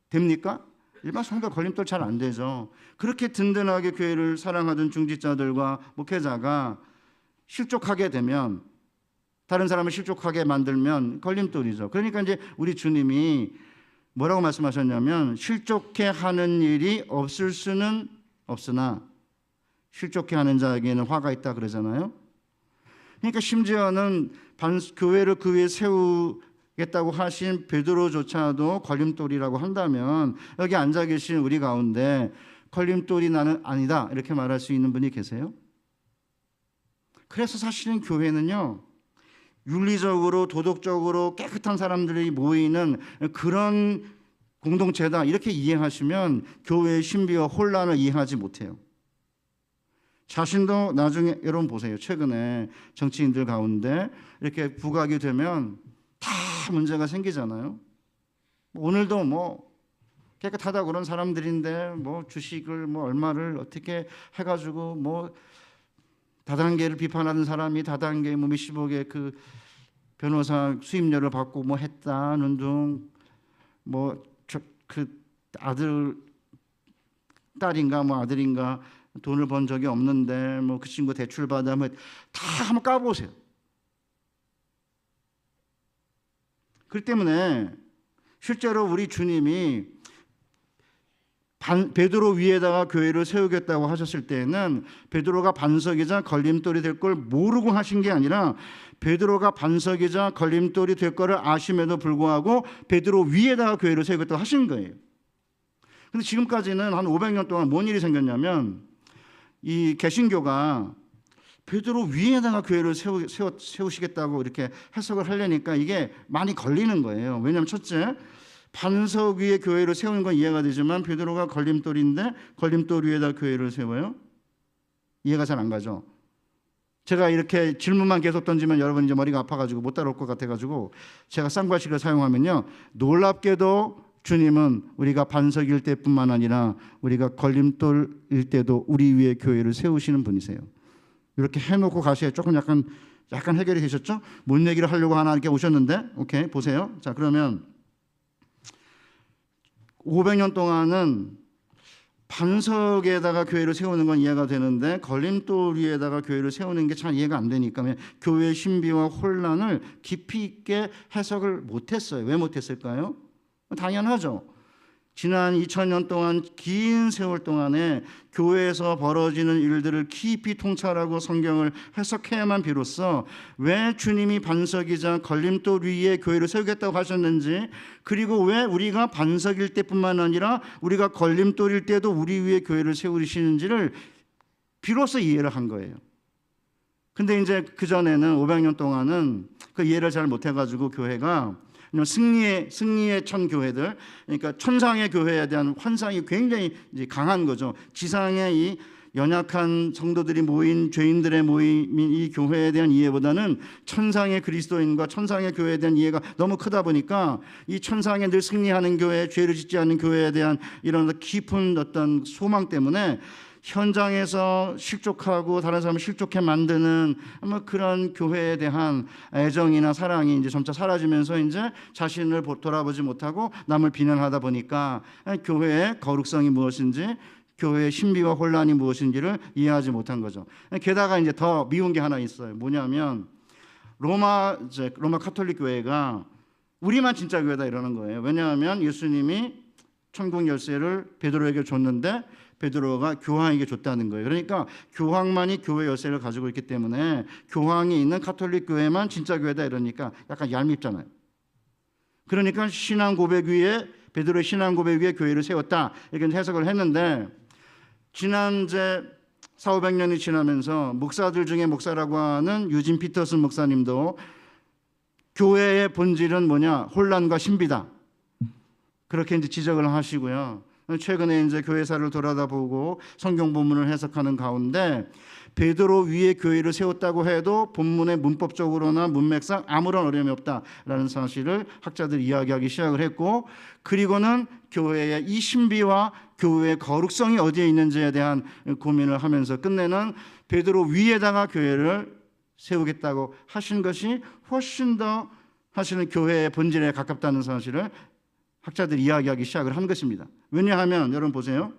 됩니까? 일반 성도 걸림돌 잘 안 되죠. 그렇게 든든하게 교회를 사랑하던 중직자들과 목회자가 실족하게 되면, 다른 사람을 실족하게 만들면 걸림돌이죠. 그러니까 이제 우리 주님이 뭐라고 말씀하셨냐면 실족해 하는 일이 없을 수는 없으나 실족해 하는 자에게는 화가 있다 그러잖아요. 그러니까 심지어는 교회를 그 위에 세우겠다고 하신 베드로조차도 걸림돌이라고 한다면 여기 앉아 계신 우리 가운데 걸림돌이 나는 아니다 이렇게 말할 수 있는 분이 계세요? 그래서 사실은 교회는요, 윤리적으로 도덕적으로 깨끗한 사람들이 모이는 그런 공동체다 이렇게 이해하시면 교회의 신비와 혼란을 이해하지 못해요. 자신도 나중에 여러분 보세요. 최근에 정치인들 가운데 이렇게 부각이 되면 다 문제가 생기잖아요. 오늘도 뭐 깨끗하다고 그런 사람들인데 뭐 주식을 뭐 얼마를 어떻게 해가지고 뭐 다단계를 비판하는 사람이 다단계 뭐 몇십억의 그 변호사 수임료를 받고 뭐 했다는 등 뭐 그 아들 딸인가 뭐 아들인가 돈을 번 적이 없는데 뭐 그 친구 대출 받아 뭐 다 한번 까보세요. 그렇기 때문에 실제로 우리 주님이 베드로 위에다가 교회를 세우겠다고 하셨을 때에는 베드로가 반석이자 걸림돌이 될 걸 모르고 하신 게 아니라 베드로가 반석이자 걸림돌이 될 거를 아심에도 불구하고 베드로 위에다가 교회를 세우겠다고 하신 거예요. 근데 지금까지는 한 500년 동안 뭔 일이 생겼냐면 이 개신교가 베드로 위에다가 교회를 세우시겠다고 이렇게 해석을 하려니까 이게 많이 걸리는 거예요. 왜냐하면 첫째, 반석 위에 교회를 세우는 건 이해가 되지만 베드로가 걸림돌인데 걸림돌 위에다 교회를 세워요? 이해가 잘 안 가죠. 제가 이렇게 질문만 계속 던지면 여러분 이제 머리가 아파가지고 못 따라올 것 같아가지고 제가 쌍괄식을 사용하면요, 놀랍게도 주님은 우리가 반석일 때뿐만 아니라 우리가 걸림돌일 때도 우리 위에 교회를 세우시는 분이세요. 이렇게 해놓고 가셔야 조금 약간 해결이 되셨죠? 뭔 얘기를 하려고 하나 이렇게 오셨는데, 오케이 보세요. 자, 그러면 500년 동안은 반석에다가 교회를 세우는 건 이해가 되는데 걸림돌 위에다가 교회를 세우는 게 잘 이해가 안 되니까 교회의 신비와 혼란을 깊이 있게 해석을 못했어요. 왜 못했을까요? 당연하죠. 지난 2000년 동안 긴 세월 동안에 교회에서 벌어지는 일들을 깊이 통찰하고 성경을 해석해야만 비로소 왜 주님이 반석이자 걸림돌 위에 교회를 세우겠다고 하셨는지, 그리고 왜 우리가 반석일 때뿐만 아니라 우리가 걸림돌일 때도 우리 위에 교회를 세우시는지를 비로소 이해를 한 거예요. 근데 이제 그전에는 500년 동안은 그 이해를 잘 못해가지고 교회가 승리의 천교회들, 그러니까 천상의 교회에 대한 환상이 굉장히 이제 강한 거죠. 지상의 이 연약한 성도들이 모인 죄인들의 모임인 이 교회에 대한 이해보다는 천상의 그리스도인과 천상의 교회에 대한 이해가 너무 크다 보니까 이 천상에 늘 승리하는 교회, 죄를 짓지 않는 교회에 대한 이런 깊은 어떤 소망 때문에 현장에서 실족하고 다른 사람을 실족해 만드는 뭐 그런 교회에 대한 애정이나 사랑이 이제 점차 사라지면서 이제 자신을 돌아보지 못하고 남을 비난하다 보니까 교회의 거룩성이 무엇인지, 교회의 신비와 혼란이 무엇인지를 이해하지 못한 거죠. 게다가 이제 더 미운 게 하나 있어요. 뭐냐면 로마 카톨릭 교회가 우리만 진짜 교회다 이러는 거예요. 왜냐하면 예수님이 천국 열쇠를 베드로에게 줬는데 베드로가 교황에게 줬다는 거예요. 그러니까 교황만이 교회 열쇠를 가지고 있기 때문에 교황이 있는 카톨릭 교회만 진짜 교회다 이러니까 약간 얄밉잖아요. 그러니까 신앙 고백 위에, 베드로의 신앙 고백 위에 교회를 세웠다 이렇게 해석을 했는데, 지난 이제 400~500년이 지나면서 목사들 중에 목사라고 하는 유진 피터슨 목사님도 교회의 본질은 뭐냐, 혼란과 신비다, 그렇게 이제 지적을 하시고요. 최근에 이제 교회사를 돌아다보고 성경 본문을 해석하는 가운데 베드로 위에 교회를 세웠다고 해도 본문의 문법적으로나 문맥상 아무런 어려움이 없다라는 사실을 학자들이 이야기하기 시작을 했고, 그리고는 교회의 이 신비와 교회의 거룩성이 어디에 있는지에 대한 고민을 하면서 끝내는 베드로 위에다가 교회를 세우겠다고 하신 것이 훨씬 더 사실은 교회의 본질에 가깝다는 사실을 학자들이 이야기하기 시작을 한 것입니다. 왜냐하면 여러분 보세요.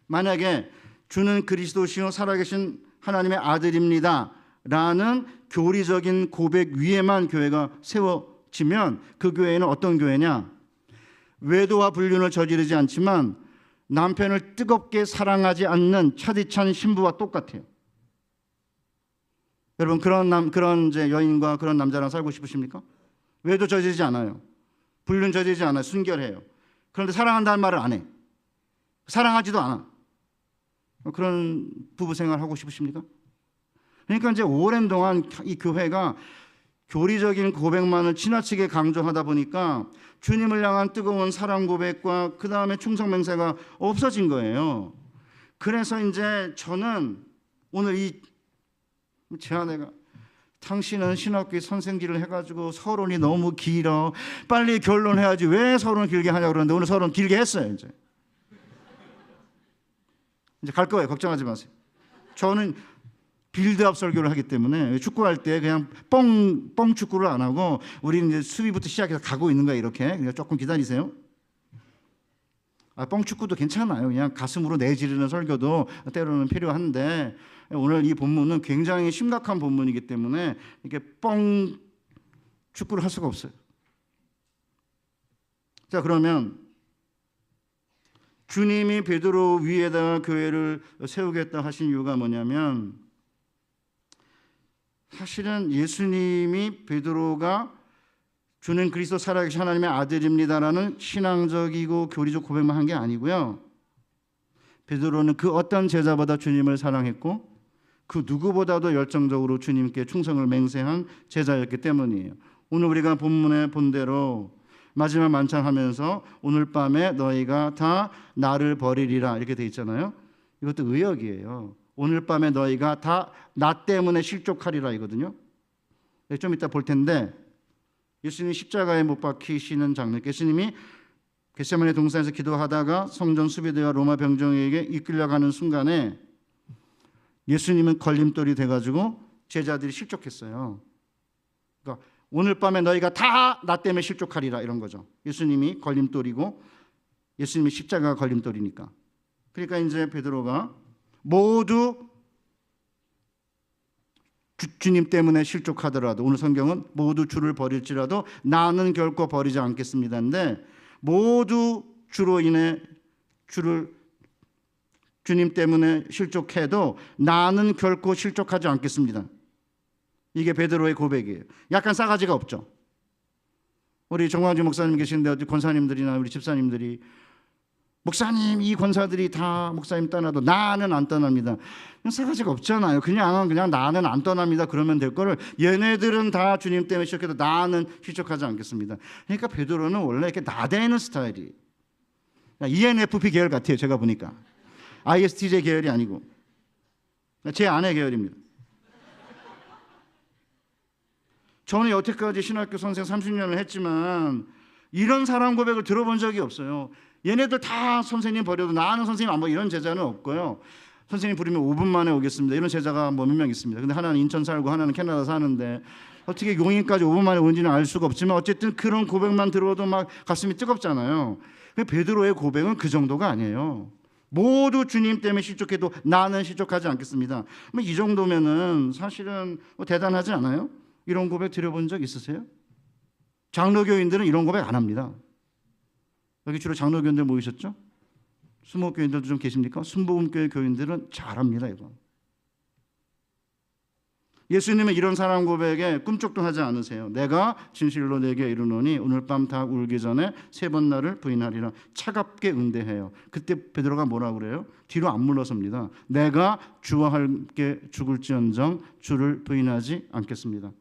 만약에 주는 그리스도시요 살아계신 하나님의 아들입니다 라는 교리적인 고백 위에만 교회가 세워지면 그 교회는 어떤 교회냐, 외도와 불륜을 저지르지 않지만 남편을 뜨겁게 사랑하지 않는 차디찬 신부와 똑같아요. 여러분 그런 이제 여인과 그런 남자랑 살고 싶으십니까? 외도 저지르지 않아요. 불륜 저지르지 않아요. 순결해요. 그런데 사랑한다는 말을 안 해. 사랑하지도 않아. 그런 부부 생활 하고 싶으십니까? 그러니까 이제 오랜 동안 이 교회가 교리적인 고백만을 지나치게 강조하다 보니까 주님을 향한 뜨거운 사랑 고백과 그 다음에 충성 맹세가 없어진 거예요. 그래서 이제 저는 오늘 제 아내가 당신은 신학교 선생질을 해가지고 서론이 너무 길어, 빨리 결론해야지 왜 서론 길게 하냐고 그러는데 오늘 서론 길게 했어요. 이제 갈 거예요. 걱정하지 마세요. 저는 빌드업 설교를 하기 때문에 축구할 때 그냥 뻥 축구를 안 하고 우리는 이제 수비부터 시작해서 가고 있는 거예요. 이렇게. 그러니까 조금 기다리세요. 뻥 축구도 괜찮아요. 그냥 가슴으로 내지르는 설교도 때로는 필요한데 오늘 이 본문은 굉장히 심각한 본문이기 때문에 이렇게 뻥 축구를 할 수가 없어요. 자, 그러면 주님이 베드로 위에다가 교회를 세우겠다 하신 이유가 뭐냐면, 사실은 예수님이 베드로가 주는 그리스도 살아계신 하나님의 아들입니다라는 신앙적이고 교리적 고백만 한 게 아니고요. 베드로는 그 어떤 제자보다 주님을 사랑했고 그 누구보다도 열정적으로 주님께 충성을 맹세한 제자였기 때문이에요. 오늘 우리가 본문에 본 대로 마지막 만찬하면서 오늘 밤에 너희가 다 나를 버리리라 이렇게 돼 있잖아요. 이것도 의역이에요. 오늘 밤에 너희가 다 나 때문에 실족하리라 이거든요. 좀 이따 볼 텐데 예수님이 십자가에 못 박히시는 장면, 예수님이 겟세마네 동산에서 기도하다가 성전 수비대와 로마 병정에게 이끌려가는 순간에 예수님은 걸림돌이 돼가지고 제자들이 실족했어요. 그러니까 오늘 밤에 너희가 다 나 때문에 실족하리라 이런 거죠. 예수님이 걸림돌이고 예수님이 십자가가 걸림돌이니까. 그러니까 이제 베드로가 모두 주님 때문에 실족하더라도, 오늘 성경은 모두 주를 버릴지라도 나는 결코 버리지 않겠습니다인데 모두 주로 인해 주님 때문에 실족해도 나는 결코 실족하지 않겠습니다. 이게 베드로의 고백이에요. 약간 싸가지가 없죠. 우리 정광주 목사님 계신데 어디 권사님들이나 우리 집사님들이 목사님 이 권사들이 다 목사님 떠나도 나는 안 떠납니다. 싸가지가 없잖아요. 그냥 나는 안 떠납니다. 그러면 될 거를 얘네들은 다 주님 때문에 실족해도 나는 실족하지 않겠습니다. 그러니까 베드로는 원래 이렇게 나대는 스타일이 ENFP 계열 같아요. 제가 보니까 ISTJ 계열이 아니고 제 아내 계열입니다. 저는 여태까지 신학교 선생 30년을 했지만 이런 사람 고백을 들어본 적이 없어요. 얘네들 다 선생님 버려도 나는 선생님 안 버려, 이런 제자는 없고요. 선생님 부르면 5분 만에 오겠습니다, 이런 제자가 뭐 몇 명 있습니다. 근데 하나는 인천 살고 하나는 캐나다 사는데 어떻게 용인까지 5분 만에 오는지는 알 수가 없지만 어쨌든 그런 고백만 들어도 막 가슴이 뜨겁잖아요. 베드로의 고백은 그 정도가 아니에요. 모두 주님 때문에 실족해도 나는 실족하지 않겠습니다. 이 정도면은 사실은 대단하지 않아요? 이런 고백 들어본 적 있으세요? 장로교인들은 이런 고백 안 합니다. 여기 주로 장로교인들 모이셨죠? 순복음교인들도 좀 계십니까? 순복음교회 교인들은 잘합니다. 이거. 예수님은 이런 사람 고백에 꿈쩍도 하지 않으세요. 내가 진실로 내게 이르노니 오늘 밤 다 울기 전에 3번 나를 부인하리라. 차갑게 응대해요. 그때 베드로가 뭐라고 그래요? 뒤로 안 물러섭니다. 내가 주와 함께 죽을지언정 주를 부인하지 않겠습니다.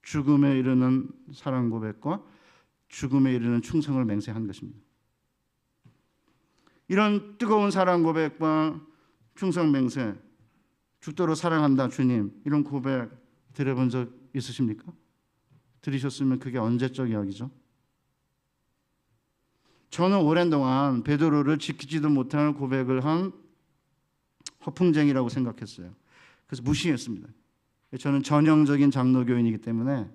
죽음에 이르는 사랑 고백과 죽음에 이르는 충성을 맹세한 것입니다. 이런 뜨거운 사랑 고백과 충성 맹세, 죽도록 사랑한다 주님, 이런 고백 들어본 적 있으십니까? 들으셨으면 그게 언제적 이야기죠? 저는 오랜 동안 베드로를 지키지도 못할 고백을 한 허풍쟁이라고 생각했어요. 그래서 무시했습니다. 저는 전형적인 장로교인이기 때문에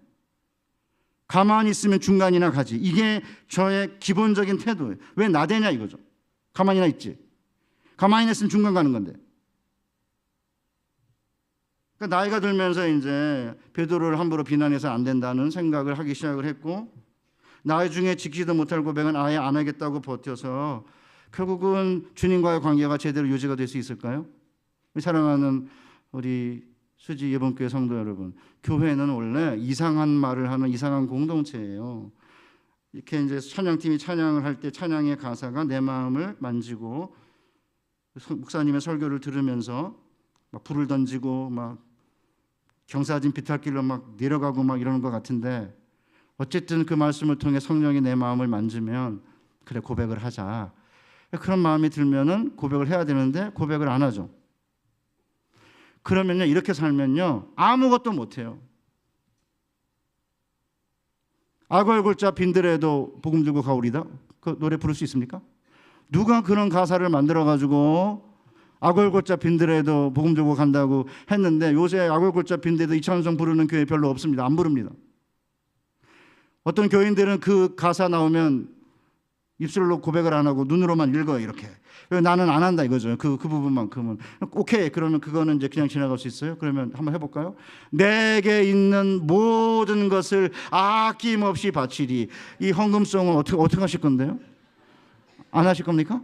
가만히 있으면 중간이나 가지, 이게 저의 기본적인 태도예요. 왜 나대냐 이거죠. 가만히나 있지. 가만히 있으면 중간 가는 건데. 그러니까 나이가 들면서 이제 베드로를 함부로 비난해서 안 된다는 생각을 하기 시작을 했고, 나중에 지키지도 못할 고백은 아예 안 하겠다고 버텨서 결국은 주님과의 관계가 제대로 유지가 될 수 있을까요? 사랑하는 우리 수지 예본교회 성도 여러분, 교회는 원래 이상한 말을 하는 이상한 공동체예요. 이렇게 이제 찬양팀이 찬양을 할 때 찬양의 가사가 내 마음을 만지고, 목사님의 설교를 들으면서 막 불을 던지고 막 경사진 비탈길로 막 내려가고 막 이러는 것 같은데, 어쨌든 그 말씀을 통해 성령이 내 마음을 만지면 그래 고백을 하자, 그런 마음이 들면은 고백을 해야 되는데 고백을 안 하죠. 그러면요, 이렇게 살면요 아무것도 못해요. 아골골자 빈들에도 복음 들고 가오리다, 그 노래 부를 수 있습니까? 누가 그런 가사를 만들어 가지고 아골골자 빈들에도 복음 들고 간다고 했는데, 요새 아골골자 빈들에도 이 찬송 부르는 교회 별로 없습니다. 안 부릅니다. 어떤 교인들은 그 가사 나오면 입술로 고백을 안 하고 눈으로만 읽어요. 이렇게. 나는 안 한다 이거죠. 그 부분만큼은. 오케이, 그러면 그거는 이제 그냥 지나갈 수 있어요? 그러면 한번 해볼까요? 내게 있는 모든 것을 아낌없이 바치리. 이 헌금송은 어떻게 하실 건데요? 안 하실 겁니까?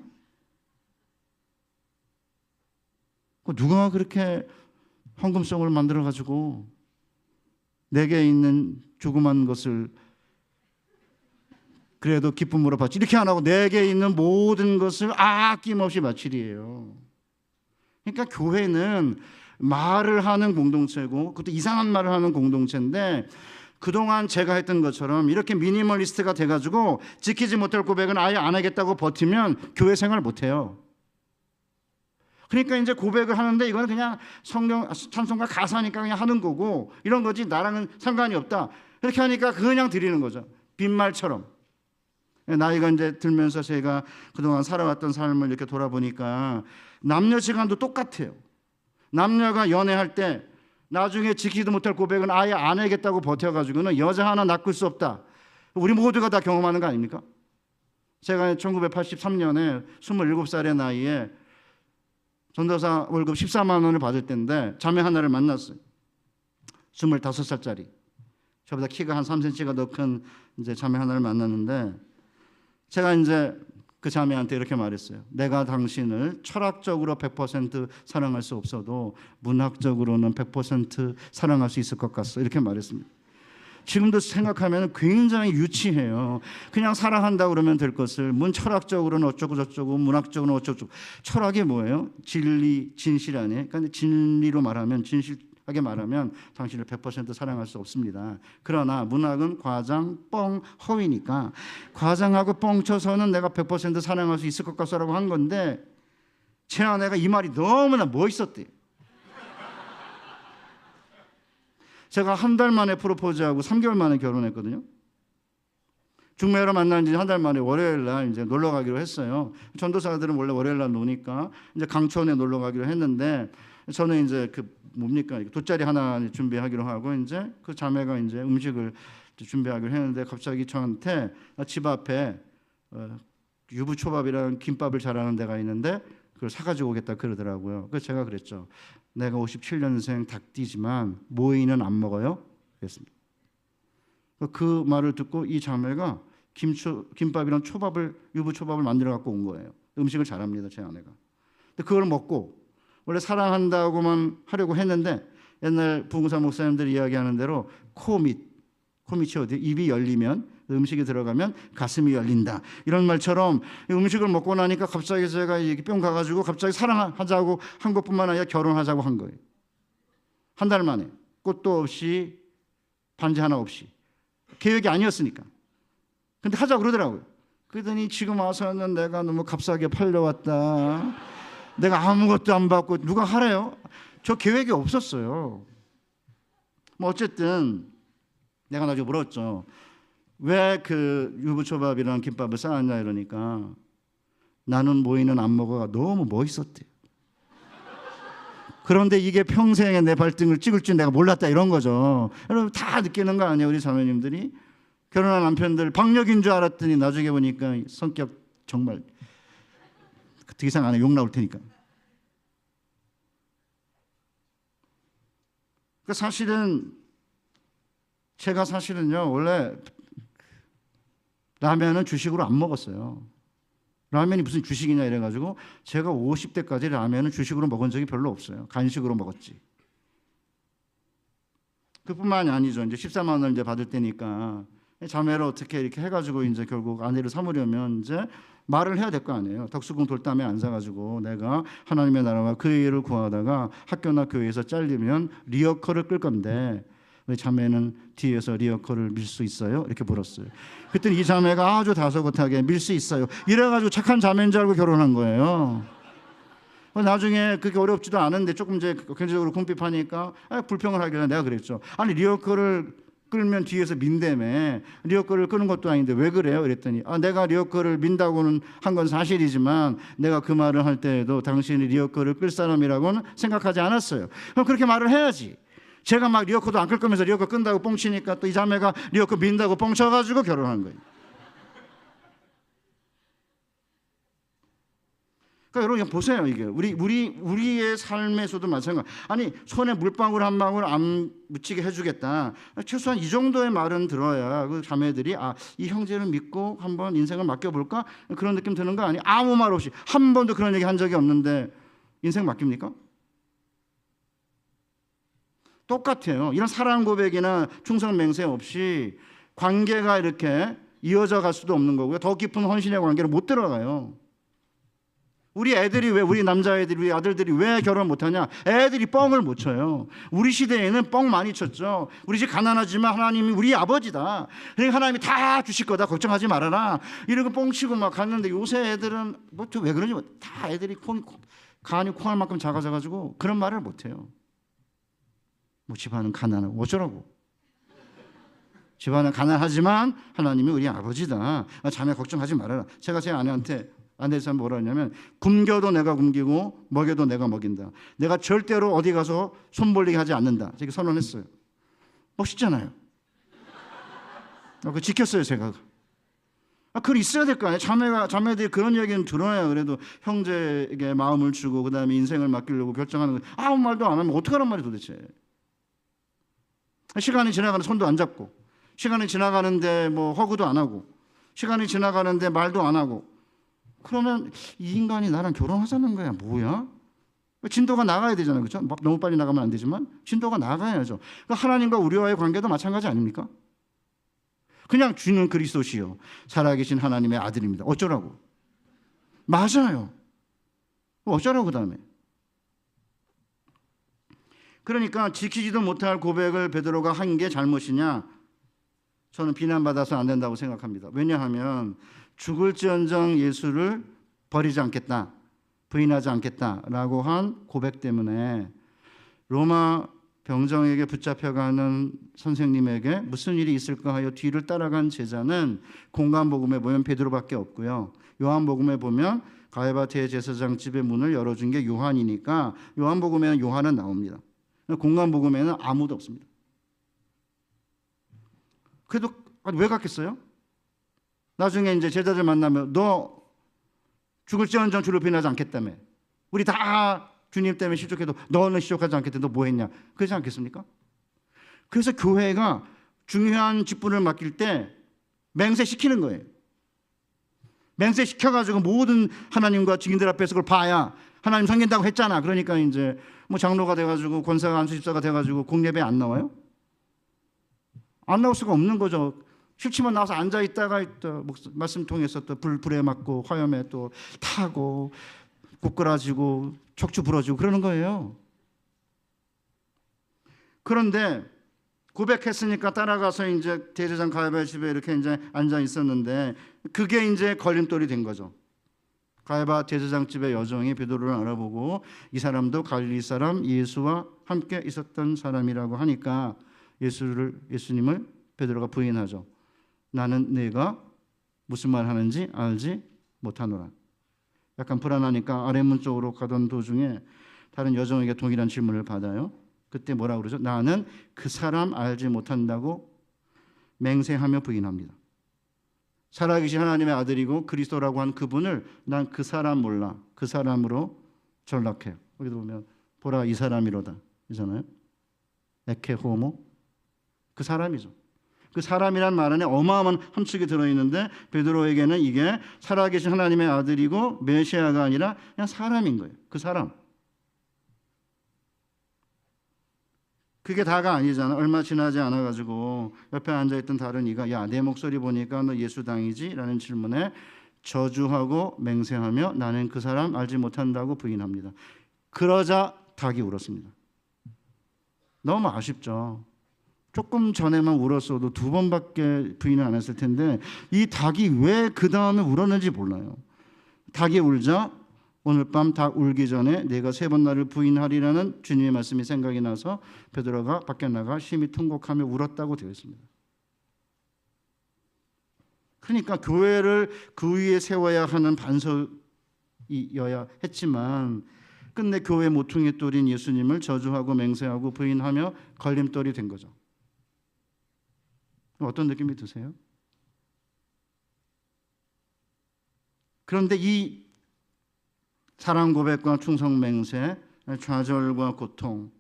누가 그렇게 헌금송을 만들어 가지고 내게 있는 조그만 것을 그래도 기쁨으로 바치, 이렇게 안 하고 내게 있는 모든 것을 아낌없이 바치리예요. 그러니까 교회는 말을 하는 공동체고, 그것도 이상한 말을 하는 공동체인데, 그동안 제가 했던 것처럼 이렇게 미니멀리스트가 돼가지고 지키지 못할 고백은 아예 안 하겠다고 버티면 교회 생활 못해요. 그러니까 이제 고백을 하는데 이거는 그냥 성경 찬송가 가사니까 그냥 하는 거고 이런 거지, 나랑은 상관이 없다, 이렇게 하니까 그냥 드리는 거죠. 빈말처럼. 나이가 이제 들면서 제가 그동안 살아왔던 삶을 이렇게 돌아보니까 남녀 시간도 똑같아요. 남녀가 연애할 때 나중에 지키지도 못할 고백은 아예 안 하겠다고 버텨가지고는 여자 하나 낚을 수 없다. 우리 모두가 다 경험하는 거 아닙니까? 제가 1983년에 27살의 나이에 전도사 월급 14만 원을 받을 때인데 자매 하나를 만났어요. 25살짜리. 저보다 키가 한 3cm가 더 큰 이제 자매 하나를 만났는데, 제가 이제 그 자매한테 이렇게 말했어요. 내가 당신을 철학적으로 100% 사랑할 수 없어도 문학적으로는 100% 사랑할 수 있을 것 같소. 이렇게 말했습니다. 지금도 생각하면 굉장히 유치해요. 그냥 사랑한다 그러면 될 것을 철학적으로는 어쩌고 저쩌고 문학적으로는 어쩌고 저쩌고. 철학이 뭐예요? 진리, 진실 아니에요? 그러니까 진리로 말하면 진실하게 말하면 당신을 100% 사랑할 수 없습니다. 그러나 문학은 과장, 뻥, 허위니까 과장하고 뻥 쳐서는 내가 100% 사랑할 수 있을 것 같소라고 한 건데 제 아내가 이 말이 너무나 멋있었대요. 제가 한 달 만에 프로포즈하고 3개월 만에 결혼했거든요. 중매로 만난 지 한 달 만에 월요일 날 이제 놀러 가기로 했어요. 전도사들은 원래 월요일 날 노니까 이제 강촌에 놀러 가기로 했는데 저는 이제 그 뭡니까 돗자리 하나 준비하기로 하고 이제 그 자매가 이제 음식을 준비하기로 했는데 갑자기 저한테 집 앞에 유부초밥이랑 김밥을 잘하는 데가 있는데 그걸 사가지고 오겠다 그러더라고요. 그래서 제가 그랬죠. 내가 57년생 닭띠지만 모이는 안 먹어요. 그랬습니다. 그 말을 듣고 이 자매가 김밥이랑 유부초밥을 만들어 갖고 온 거예요. 음식을 잘합니다, 제 아내가. 근데 그걸 먹고 사랑한다고만 하려고 했는데 옛날 부흥사 목사님들이 이야기하는 대로 코밑이 어디 입이 열리면 음식이 들어가면 가슴이 열린다 이런 말처럼 음식을 먹고 나니까 갑자기 제가 이렇게 뿅 가가지고 갑자기 사랑하자고 한 것뿐만 아니라 결혼하자고 한 거예요. 한 달 만에 꽃도 없이 반지 하나 없이 계획이 아니었으니까. 근데 하자고 그러더라고요. 그러더니 지금 와서는 내가 너무 값싸게 팔려왔다. 내가 아무것도 안 받고 누가 하래요? 저 계획이 없었어요. 뭐 어쨌든 내가 나중에 물었죠. 왜 그 유부초밥이랑 김밥을 싸왔냐 이러니까 나는 모이는 안 먹어가 너무 멋있었대요. 그런데 이게 평생에 내 발등을 찍을 줄 내가 몰랐다 이런 거죠. 여러분 다 느끼는 거 아니에요? 우리 자매님들이 결혼한 남편들 박력인 줄 알았더니 나중에 보니까 성격 정말 더 이상 안 해. 욕 나올 테니까. 그 사실은 제가 사실은요 원래 라면은 주식으로 안 먹었어요. 라면이 무슨 주식이냐 이래가지고 제가 50대까지 라면은 주식으로 먹은 적이 별로 없어요. 간식으로 먹었지. 그뿐만이 아니죠. 이제 14만 원 이제 받을 때니까 자매를 어떻게 이렇게 해가지고 이제 결국 아내를 삼으려면 이제 말을 해야 될 거 아니에요. 덕수궁 돌담에 앉아가지고 내가 하나님의 나라와 그 일을 구하다가 학교나 교회에서 잘리면 리어커를 끌 건데 왜 자매는 뒤에서 리어커를 밀 수 있어요? 이렇게 물었어요. 그랬더니 이 자매가 아주 다소곳하게 밀 수 있어요. 이래가지고 착한 자매인 줄 알고 결혼한 거예요. 나중에 그게 어렵지도 않은데 조금 이제 경제적으로 궁핍하니까 불평을 하길래 내가 그랬죠. 아니 리어커를 끌면 뒤에서 민다며. 리어커를 끄는 것도 아닌데 왜 그래요? 이랬더니 내가 리어커를 민다고는 한 건 사실이지만 내가 그 말을 할 때에도 당신이 리어커를 끌 사람이라고는 생각하지 않았어요. 그럼 그렇게 말을 해야지. 제가 막 리어커도 안 끌 거면서 리어커 끈다고 뻥치니까 또 이 자매가 리어커 민다고 뻥쳐가지고 결혼한 거예요. 그러니까 여러분 보세요. 이게 우리의 삶에서도 마찬가지. 아니 손에 물방울 한 방울 안 묻히게 해주겠다. 최소한 이 정도의 말은 들어야 그 자매들이 이 형제를 믿고 한번 인생을 맡겨볼까 그런 느낌 드는 거 아니? 아무 말 없이 한 번도 그런 얘기 한 적이 없는데 인생 맡깁니까? 똑같아요. 이런 사랑 고백이나 충성 맹세 없이 관계가 이렇게 이어져 갈 수도 없는 거고요. 더 깊은 헌신의 관계로 못 들어가요. 우리 남자애들이 우리 아들들이 왜 결혼 못하냐? 애들이 뻥을 못 쳐요. 우리 시대에는 뻥 많이 쳤죠. 우리 집 가난하지만 하나님이 우리 아버지다. 그러니까 하나님이 다 주실 거다. 걱정하지 말아라. 이러고 뻥치고 막 갔는데 요새 애들은 왜 그러지? 다 애들이 간이 콩알만큼 작아져가지고 그런 말을 못 해요. 뭐 집안은 가난하고 어쩌라고. 집안은 가난하지만 하나님이 우리 아버지다. 자매 걱정하지 말아라. 제가 제 아내한테 뭐라 했냐면 굶겨도 내가 굶기고 먹여도 내가 먹인다. 내가 절대로 어디 가서 손 벌리게 하지 않는다. 이렇게 선언했어요. 멋있잖아요. 그거 지켰어요 제가. 그걸 있어야 될 거 아니에요. 자매들이 그런 얘기는 들어야 그래도 형제에게 마음을 주고 그 다음에 인생을 맡기려고 결정하는 거. 아무 말도 안 하면 어떡하란 말이에요 도대체. 시간이 지나가는데 손도 안 잡고 시간이 지나가는데 뭐 허구도 안 하고 시간이 지나가는데 말도 안 하고, 그러면 이 인간이 나랑 결혼하자는 거야 뭐야? 진도가 나가야 되잖아요. 그렇죠? 너무 빨리 나가면 안 되지만 진도가 나가야죠. 하나님과 우리와의 관계도 마찬가지 아닙니까? 그냥 주는 그리스도시요 살아계신 하나님의 아들입니다. 어쩌라고? 맞아요. 어쩌라고 그다음에. 그러니까 지키지도 못할 고백을 베드로가 한 게 잘못이냐? 저는 비난받아서 안 된다고 생각합니다. 왜냐하면 죽을지언정 예수를 버리지 않겠다, 부인하지 않겠다라고 한 고백 때문에 로마 병정에게 붙잡혀가는 선생님에게 무슨 일이 있을까 하여 뒤를 따라간 제자는 공간복음에 보면 베드로밖에 없고요. 요한복음에 보면 가야바 대제사장 집의 문을 열어준 게 요한이니까 요한복음에는 요한은 나옵니다. 공간복음에는 아무도 없습니다. 그래도 왜 갔겠어요? 나중에 이제 제자들 만나면 너 죽을지언정 주를 부인하지 않겠다며. 우리 다 주님 때문에 실족해도 너는 실족하지 않겠대. 너 뭐 했냐? 그러지 않겠습니까? 그래서 교회가 중요한 직분을 맡길 때 맹세시키는 거예요. 맹세시켜가지고 모든 하나님과 증인들 앞에서 그걸 봐야 하나님 섬긴다고 했잖아. 그러니까 이제 뭐 장로가 돼가지고 권사가 안수집사가 돼가지고 공예배 안 나와요? 안 나올 수가 없는 거죠. 싫지만 나와서 앉아 있다가 또 말씀 통해서 또 불에 맞고 화염에 또 타고 꼬꾸라지고 척추 부러지고 그러는 거예요. 그런데 고백했으니까 따라가서 이제 대제사장 가야바의 집에 이렇게 이제 앉아 있었는데 그게 이제 걸림돌이 된 거죠. 가야바 대제사장 집의 여종이 베드로를 알아보고 이 사람도 갈릴리 사람 예수와 함께 있었던 사람이라고 하니까 예수님을 베드로가 부인하죠. 나는 네가 무슨 말 하는지 알지 못하노라. 약간 불안하니까 아랫문 쪽으로 가던 도중에 다른 여종에게 동일한 질문을 받아요. 그때 뭐라고 그러죠? 나는 그 사람 알지 못한다고 맹세하며 부인합니다. 살아계신 하나님의 아들이고 그리스도라고 한 그분을 난 그 사람 몰라. 그 사람으로 전락해요. 여기도 보면 보라 이 사람이로다 이잖아요. 에케 호모 그 사람이죠. 그 사람이란 말 안에 어마어마한 함축이 들어있는데 베드로에게는 이게 살아계신 하나님의 아들이고 메시아가 아니라 그냥 사람인 거예요. 그 사람. 그게 다가 아니잖아. 얼마 지나지 않아가지고 옆에 앉아있던 다른 이가 야, 내 목소리 보니까 너 예수당이지? 라는 질문에 저주하고 맹세하며 나는 그 사람 알지 못한다고 부인합니다. 그러자 닭이 울었습니다. 너무 아쉽죠. 조금 전에만 울었어도 2번밖에 부인을 안 했을 텐데 이 닭이 왜 그 다음에 울었는지 몰라요. 닭이 울자 오늘 밤 닭 울기 전에 내가 3번 나를 부인하리라는 주님의 말씀이 생각이 나서 베드로가 밖에 나가 심히 통곡하며 울었다고 되어 있습니다. 그러니까 교회를 그 위에 세워야 하는 반석이어야 했지만 끝내 교회 모퉁이 돌인 예수님을 저주하고 맹세하고 부인하며 걸림돌이 된 거죠. 어떤 느낌이 드세요? 그런데 이 사랑 고백과 충성 맹세, 좌절과 고통,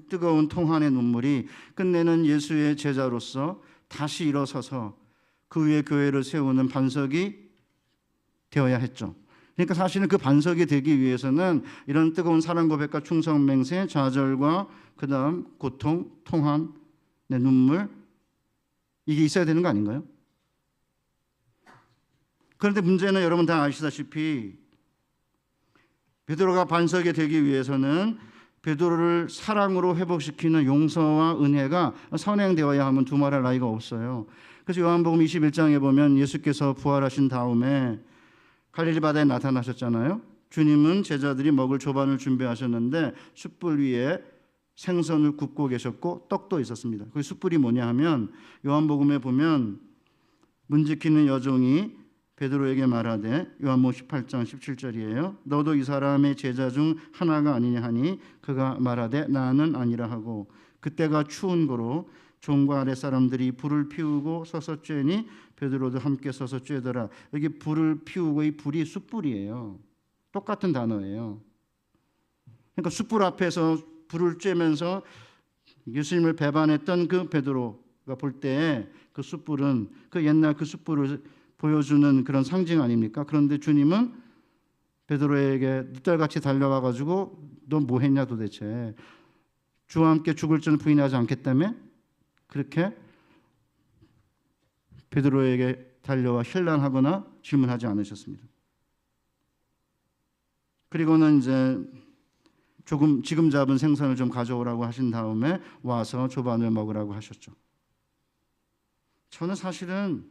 뜨거운 통한의 눈물이 끝내는 예수의 제자로서 다시 일어서서 그 위에 교회를 세우는 반석이 되어야 했죠. 그러니까 사실은 그 반석이 되기 위해서는 이런 뜨거운 사랑 고백과 충성 맹세, 좌절과 그 다음 고통, 통한의 눈물 이게 있어야 되는 거 아닌가요? 그런데 문제는 여러분 다 아시다시피 베드로가 반석이 되기 위해서는 베드로를 사랑으로 회복시키는 용서와 은혜가 선행되어야 하면 두말할 나위가 없어요. 그래서 요한복음 21장에 보면 예수께서 부활하신 다음에 갈릴리 바다에 나타나셨잖아요. 주님은 제자들이 먹을 조반을 준비하셨는데 숯불 위에 생선을 굽고 계셨고 떡도 있었습니다. 그 숯불이 뭐냐 하면 요한복음에 보면 문 지키는 여종이 베드로에게 말하되 요한복음 18장 17절이에요. 너도 이 사람의 제자 중 하나가 아니냐 하니 그가 말하되 나는 아니라 하고 그때가 추운 거로 종과 아랫 사람들이 불을 피우고 서서 쬐니 베드로도 함께 서서 쬐더라. 여기 불을 피우고 이 불이 숯불이에요. 똑같은 단어예요. 그러니까 숯불 앞에서 불을 쬐면서 예수님을 배반했던 그 베드로가 볼 때 그 숯불은 그 옛날 그 숯불을 보여주는 그런 상징 아닙니까? 그런데 주님은 베드로에게 늑달같이 달려와 가지고 너 뭐 했냐 도대체, 주와 함께 죽을 줄은 부인하지 않겠다며? 그렇게 베드로에게 달려와 힐난하거나 질문하지 않으셨습니다. 그리고는 이제 지금 잡은 생선을 좀 가져오라고 하신 다음에 와서 조반을 먹으라고 하셨죠. 저는 사실은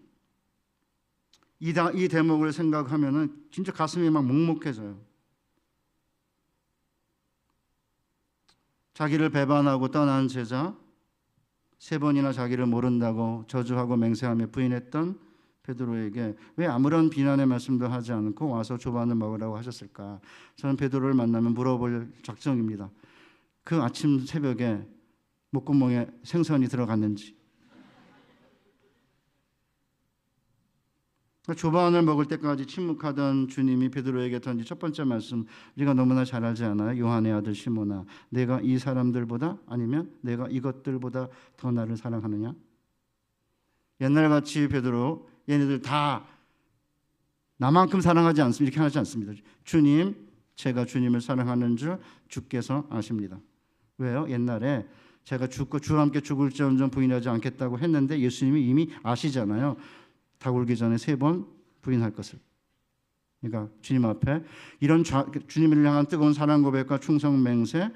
이 대목을 생각하면은 진짜 가슴이 막 먹먹해져요. 자기를 배반하고 떠난 제자, 3번이나 자기를 모른다고 저주하고 맹세하며 부인했던 베드로에게 왜 아무런 비난의 말씀도 하지 않고 와서 조반을 먹으라고 하셨을까? 저는 베드로를 만나면 물어볼 작정입니다. 그 아침 새벽에 목구멍에 생선이 들어갔는지. 조반을 먹을 때까지 침묵하던 주님이 베드로에게 던진 첫 번째 말씀, 우리가 너무나 잘 알지 않아요? 요한의 아들 시몬아, 내가 이 사람들보다 아니면 내가 이것들보다 더 나를 사랑하느냐? 옛날같이 베드로, 얘네들 다 나만큼 사랑하지 않습니다. 이렇게 하지 않습니다. 주님, 제가 주님을 사랑하는 줄 주께서 아십니다. 왜요? 옛날에 제가 죽고 주와 함께 죽을지언정 부인하지 않겠다고 했는데 예수님이 이미 아시잖아요. 다 굴기 전에 3번 부인할 것을. 그러니까 주님 앞에 이런 주님을 향한 뜨거운 사랑 고백과 충성 맹세,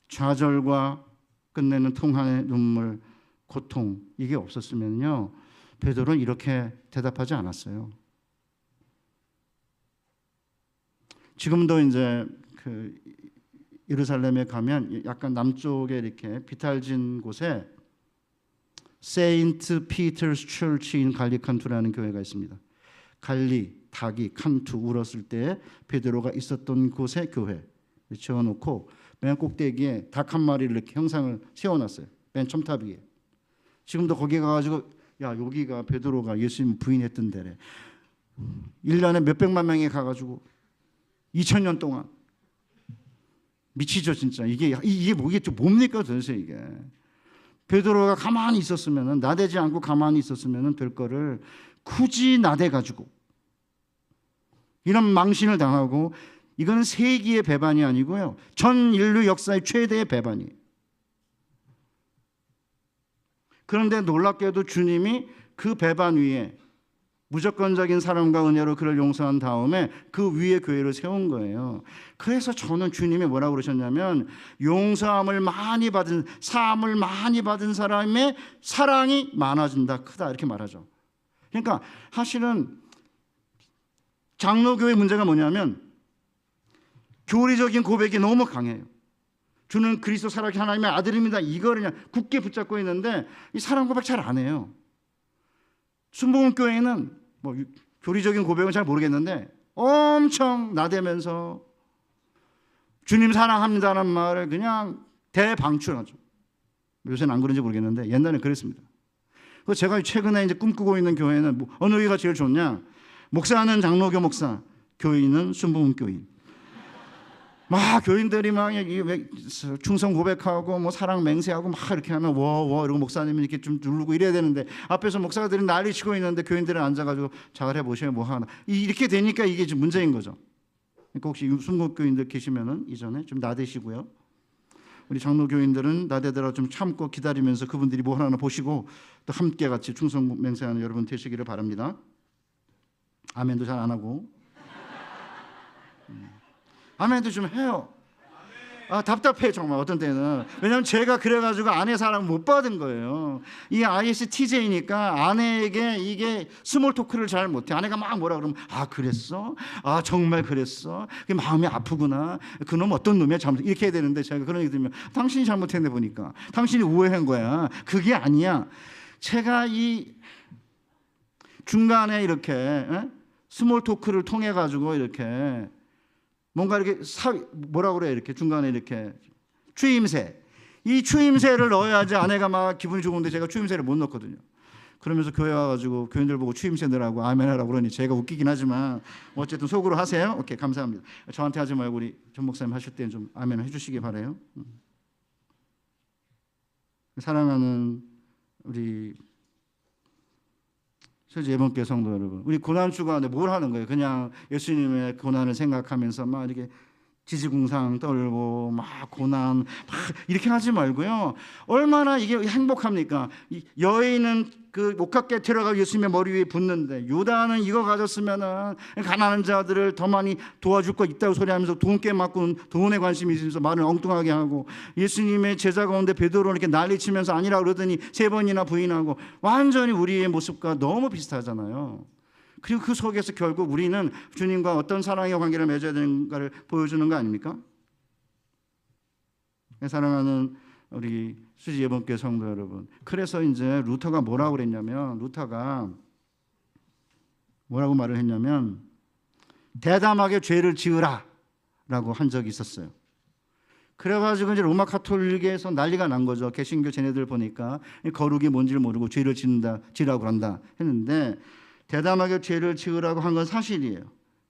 좌절과 끝내는 통한의 눈물, 고통, 이게 없었으면요 베드로는 이렇게 대답하지 않았어요. 지금도 이제 그 예루살렘에 가면 약간 남쪽에 이렇게 비탈진 곳에 세인트 피터스 처치 인 갈리칸투라는 교회가 있습니다. 갈리, 닭이 칸투 울었을 때 베드로가 있었던 곳의 교회 지어놓고 맨 꼭대기에 닭 한 마리를 이렇게 형상을 세워놨어요. 맨 첨탑 위에. 지금도 거기 가가지고 야 여기가 베드로가 예수님 부인했던 데래. 1년에 몇백만 명이 가가지고 2000년 동안 미치죠 진짜. 이게 뭡니까 도대체 이게. 베드로가 가만히 있었으면은, 나대지 않고 가만히 있었으면은 될 거를 굳이 나대 가지고 이런 망신을 당하고, 이건 세기의 배반이 아니고요 전 인류 역사의 최대의 배반이에요. 그런데 놀랍게도 주님이 그 배반 위에 무조건적인 사랑과 은혜로 그를 용서한 다음에 그 위에 교회를 세운 거예요. 그래서 저는 주님이 뭐라고 그러셨냐면 용서함을 많이 받은, 사함을 많이 받은 사람의 사랑이 많아진다, 크다, 이렇게 말하죠. 그러니까 사실은 장로교의 문제가 뭐냐면 교리적인 고백이 너무 강해요. 주는 그리스도 살아계신 하나님의 아들입니다, 이거를 그냥 굳게 붙잡고 있는데 이 사랑 고백 잘 안 해요. 순복음교회는 뭐 교리적인 고백은 잘 모르겠는데 엄청 나대면서 주님 사랑합니다라는 말을 그냥 대방출하죠. 요새는 안 그런지 모르겠는데 옛날에는 그랬습니다. 그래서 제가 최근에 이제 꿈꾸고 있는 교회는 어느 교회가 제일 좋냐? 목사는 장로교 목사, 교인은 순복음교인. 막 교인들이 막 충성 고백하고 뭐 사랑 맹세하고 막 이렇게 하면 워 이러고 목사님이 이렇게 좀 누르고 이래야 되는데 앞에서 목사들이 난리 치고 있는데 교인들은 앉아가지고 잘 해보시면 뭐 하나, 이렇게 되니까 이게 좀 문제인 거죠. 그러니까 혹시 순복교인들 계시면은 이전에 좀 나대시고요. 우리 장로교인들은 나대더라도 좀 참고 기다리면서 그분들이 뭐 하나 보시고 또 함께 같이 충성 맹세하는 여러분 되시기를 바랍니다. 아멘도 잘 안 하고. 아멘도 좀 해요. 답답해 정말 어떤 때는. 왜냐하면 제가 그래가지고 아내 사랑 못 받은 거예요. 이 ISTJ니까 아내에게 이게 스몰 토크를 잘 못해. 아내가 막 뭐라 그러면 그랬어? 정말 그랬어? 그게 마음이 아프구나. 그놈 어떤 놈이야? 잘못 이렇게 해야 되는데 제가 그런 얘기 들으면 당신이 잘못했네 보니까. 당신이 오해한 거야. 그게 아니야. 제가 이 중간에 이렇게 스몰 토크를 통해 가지고 이렇게 뭔가 이렇게 뭐라 그래, 이렇게 중간에 이렇게 추임새, 이 추임새를 넣어야지 아내가 막 기분이 좋은데 제가 추임새를 못 넣거든요. 그러면서 교회 와가지고 교인들 보고 추임새 넣으라고 아멘하라고 그러니 제가 웃기긴 하지만 어쨌든 속으로 하세요. 오케이, 감사합니다. 저한테 하지 말고 우리 전 목사님 하실 때는 좀 아멘 해주시기 바라요. 사랑하는 우리 수지 예번교회 성도 여러분, 우리 고난 주간에 뭘 하는 거예요? 그냥 예수님의 고난을 생각하면서 막 이렇게 지지궁상 떨고 막 고난 막 이렇게 하지 말고요. 얼마나 이게 행복합니까? 여인은 그 목각게 들어가 예수님의 머리 위에 붙는데, 유다는 이거 가졌으면은 가난한 자들을 더 많이 도와줄 거 있다고 소리하면서 돈깨 맞고 돈에 관심이 있으면서 말을 엉뚱하게 하고, 예수님의 제자 가운데 베드로를 이렇게 난리치면서 아니라 그러더니 3번이나 부인하고, 완전히 우리의 모습과 너무 비슷하잖아요. 그리고 그 속에서 결국 우리는 주님과 어떤 사랑의 관계를 맺어야 되는가를 보여주는 거 아닙니까? 사랑하는 우리 수지 예번교회 성도 여러분, 그래서 이제 루터가 뭐라고 그랬냐면, 루터가 뭐라고 말을 했냐면, 대담하게 죄를 지으라 라고 한 적이 있었어요. 그래가지고 이제 로마 카톨릭에서 난리가 난 거죠. 개신교 쟤네들 보니까 거룩이 뭔지를 모르고 죄를 지으라고 그런다 했는데, 대담하게 죄를 지으라고 한 건 사실이에요.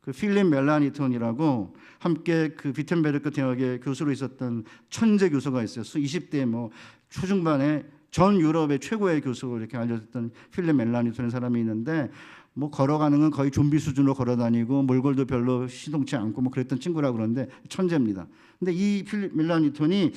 그 필립 멜라니톤이라고 함께 그 비텐베르크 대학의 교수로 있었던 천재 교수가 있어요. 20대 뭐 초중반에 전 유럽의 최고의 교수로 이렇게 알려졌던 필립 멜라니톤이라는 사람이 있는데, 뭐 걸어가는 건 거의 좀비 수준으로 걸어다니고 몰골도 별로 시동치 않고 뭐 그랬던 친구라고 그러는데 천재입니다. 근데 이 필립 멜라니톤이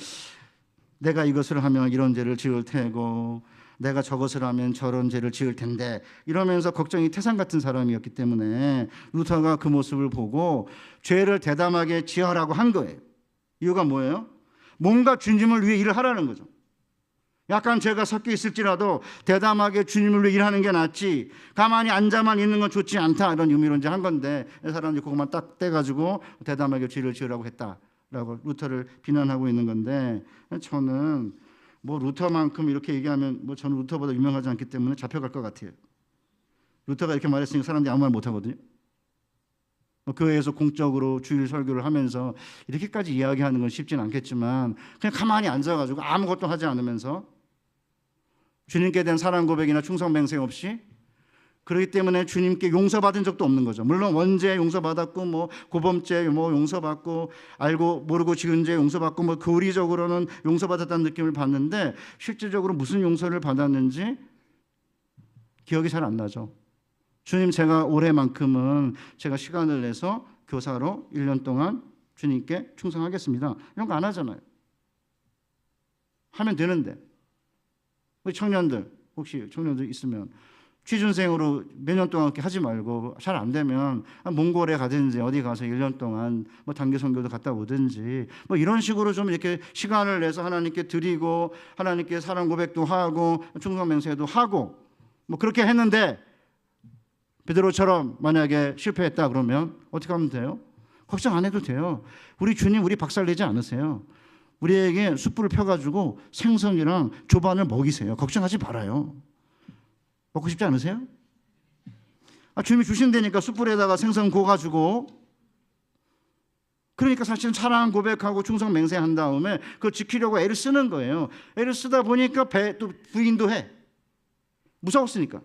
내가 이것을 하면 이런 죄를 지을 테고, 내가 저것을 하면 저런 죄를 지을 텐데 이러면서 걱정이 태산 같은 사람이었기 때문에 루터가 그 모습을 보고 죄를 대담하게 지으라고 한 거예요. 이유가 뭐예요? 뭔가 주님을 위해 일을 하라는 거죠. 약간 죄가 섞여 있을지라도 대담하게 주님을 위해 일하는 게 낫지, 가만히 앉아만 있는 건 좋지 않다, 이런 의미로 이제 한 건데, 사람들이 그것만 딱 떼가지고 대담하게 죄를 지으라고 했다라고 루터를 비난하고 있는 건데, 저는 뭐 루터만큼 이렇게 얘기하면 뭐 저는 루터보다 유명하지 않기 때문에 잡혀갈 것 같아요. 루터가 이렇게 말했으니까 사람들이 아무 말 못하거든요. 교회에서 공적으로 주일 설교를 하면서 이렇게까지 이야기하는 건 쉽지는 않겠지만, 그냥 가만히 앉아가지고 아무것도 하지 않으면서 주님께 대한 사랑 고백이나 충성 맹세 없이, 그렇기 때문에 주님께 용서받은 적도 없는 거죠. 물론 원죄 용서받았고, 뭐 고범죄 뭐 용서받고, 알고 모르고 지은 죄 용서받고, 뭐 교리적으로는 용서받았다는 느낌을 받는데 실질적으로 무슨 용서를 받았는지 기억이 잘 안 나죠. 주님, 제가 올해만큼은 제가 시간을 내서 교사로 1년 동안 주님께 충성하겠습니다, 이런 거 안 하잖아요. 하면 되는데. 우리 청년들, 혹시 청년들 있으면 취준생으로 몇 년 동안 이렇게 하지 말고, 잘 안 되면 몽골에 가든지 어디 가서 1년 동안 뭐 단기 선교도 갔다 오든지, 뭐 이런 식으로 좀 이렇게 시간을 내서 하나님께 드리고, 하나님께 사랑 고백도 하고 충성 맹세도 하고, 뭐 그렇게 했는데 베드로처럼 만약에 실패했다 그러면 어떻게 하면 돼요? 걱정 안 해도 돼요. 우리 주님 우리 박살내지 않으세요. 우리에게 숯불을 펴가지고 생선이랑 조반을 먹이세요. 걱정하지 말아요. 먹고 싶지 않으세요? 주님이 주신다니까 숯불에다가 생선 구워가지고. 그러니까 사실은 사랑 고백하고 충성 맹세한 다음에 그걸 지키려고 애를 쓰는 거예요. 애를 쓰다 보니까 또 부인도 해. 무서웠으니까.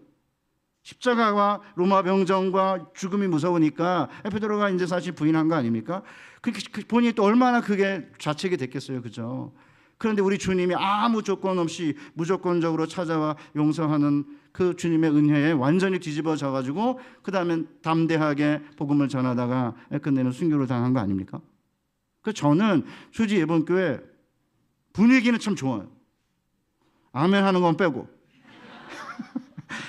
십자가와 로마 병정과 죽음이 무서우니까 베드로가 이제 사실 부인한 거 아닙니까? 그렇게 보니 또 얼마나 그게 자책이 됐겠어요, 그죠? 그런데 우리 주님이 아무 조건 없이 무조건적으로 찾아와 용서하는 그 주님의 은혜에 완전히 뒤집어져 가지고 그 다음엔 담대하게 복음을 전하다가 끝내는 순교를 당한 거 아닙니까? 그 저는 수지 예번교회 분위기는 참 좋아요. 아멘 하는 건 빼고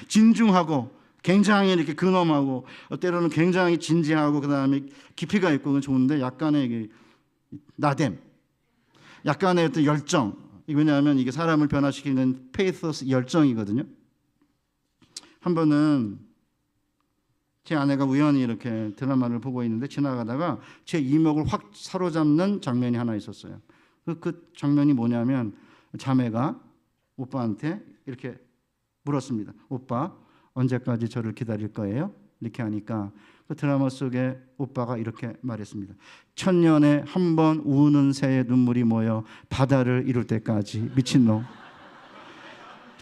진중하고 굉장히 이렇게 근엄하고 때로는 굉장히 진지하고 그 다음에 깊이가 있고 그건 좋은데, 약간의 나댐, 약간의 어떤 열정, 왜냐하면 이게 사람을 변화시키는 페이서스 열정이거든요. 한 번은 제 아내가 우연히 이렇게 드라마를 보고 있는데 지나가다가 제 이목을 확 사로잡는 장면이 하나 있었어요. 그 장면이 뭐냐면 자매가 오빠한테 이렇게 물었습니다. 오빠, 언제까지 저를 기다릴 거예요? 이렇게 하니까 그 드라마 속에 오빠가 이렇게 말했습니다. 1000년에 한 번 우는 새의 눈물이 모여 바다를 이룰 때까지. 미친놈.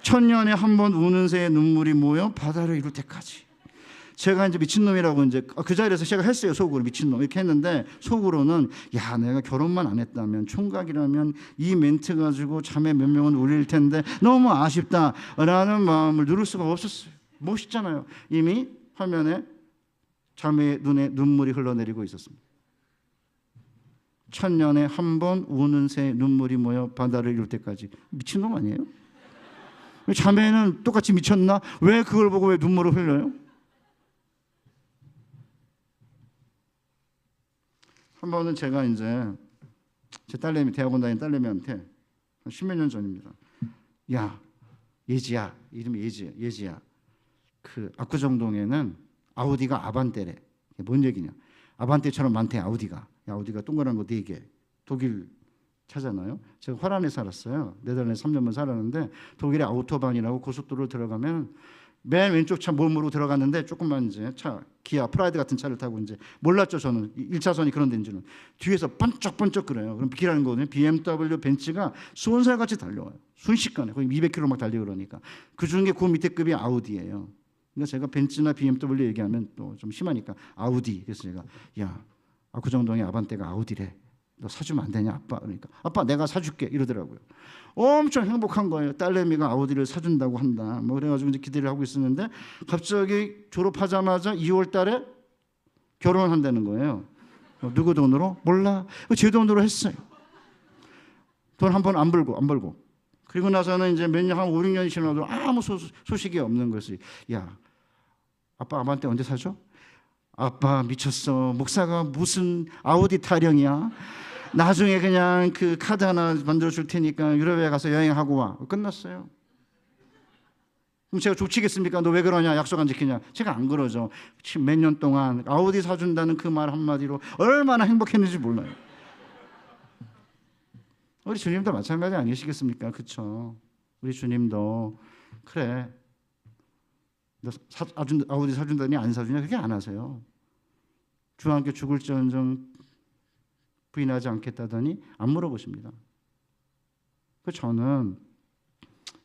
1000년에 한 번 우는 새의 눈물이 모여 바다를 이룰 때까지. 제가 이제 미친놈이라고 이제 그 자리에서 제가 했어요. 속으로 미친놈 이렇게 했는데, 속으로는 야, 내가 결혼만 안 했다면, 총각이라면 이 멘트 가지고 자매 몇 명은 울릴 텐데 너무 아쉽다라는 마음을 누를 수가 없었어요. 멋있잖아요. 이미 화면에 자매의 눈에 눈물이 흘러내리고 있었습니다. 천년에 한 번 우는 새 눈물이 모여 바다를 이룰 때까지. 미친놈 아니에요? 자매는 똑같이 미쳤나? 왜 그걸 보고 왜 눈물을 흘려요? 한 번은 제가 이제 제 딸내미, 대학원 다니는 딸내미한테 한 10몇 년 전입니다. 야, 예지야, 이름이 예지야. 그 압구정동에는 아우디가 아반떼래. 뭔 얘기냐? 아반떼처럼 많대, 아우디가. 아우디가 동그란 거 4개. 독일 차잖아요. 제가 화란에 살았어요. 네덜란드 3년만 살았는데 독일의 아우토반이라고 고속도로 들어가면 맨 왼쪽 차 몰모로 들어갔는데 조금만 이제 차, 기아 프라이드 같은 차를 타고 이제 몰랐죠. 저는 1차선이 그런 데인지는. 뒤에서 번쩍번쩍 그래요. 그럼 비키라는 거는 BMW 벤츠가 쏜살같이 달려와요. 순식간에 거의 200km 막 달리고 그러니까. 그중에 그 밑에 급이 아우디예요. 그러니까 제가 벤츠나 BMW 얘기하면 또 좀 심하니까 아우디. 그래서 제가 야, 압구정동에 아반떼가 아우디래. 너 사주면 안 되냐 아빠? 그러니까 아빠 내가 사줄게 이러더라고요. 엄청 행복한 거예요. 딸내미가 아우디를 사준다고 한다. 뭐 그래가지고 이제 기대를 하고 있었는데 갑자기 졸업하자마자 2월 달에 결혼을 한다는 거예요. 누구 돈으로? 몰라. 제 돈으로 했어요. 돈 한 번 안 벌고. 그리고 나서는 이제 몇 년, 한 5, 6년이 지나도 아무 소식이 없는 것이. 야, 아빠 아반떼 언제 사줘? 아빠 미쳤어. 목사가 무슨 아우디 타령이야. 나중에 그냥 그 카드 하나 만들어 줄 테니까 유럽에 가서 여행하고 와. 끝났어요. 그럼 제가 족치겠습니까? 너 왜 그러냐? 약속 안 지키냐? 제가 안 그러죠. 몇 년 동안 아우디 사준다는 그 말 한마디로 얼마나 행복했는지 몰라요. 우리 주님도 마찬가지 아니시겠습니까? 그렇죠? 우리 주님도 그래. 너 아우디 사준다니 안 사주냐? 그게 안 하세요. 주와 함께 죽을지언정 부인하지 않겠다더니 안 물어보십니다. 저는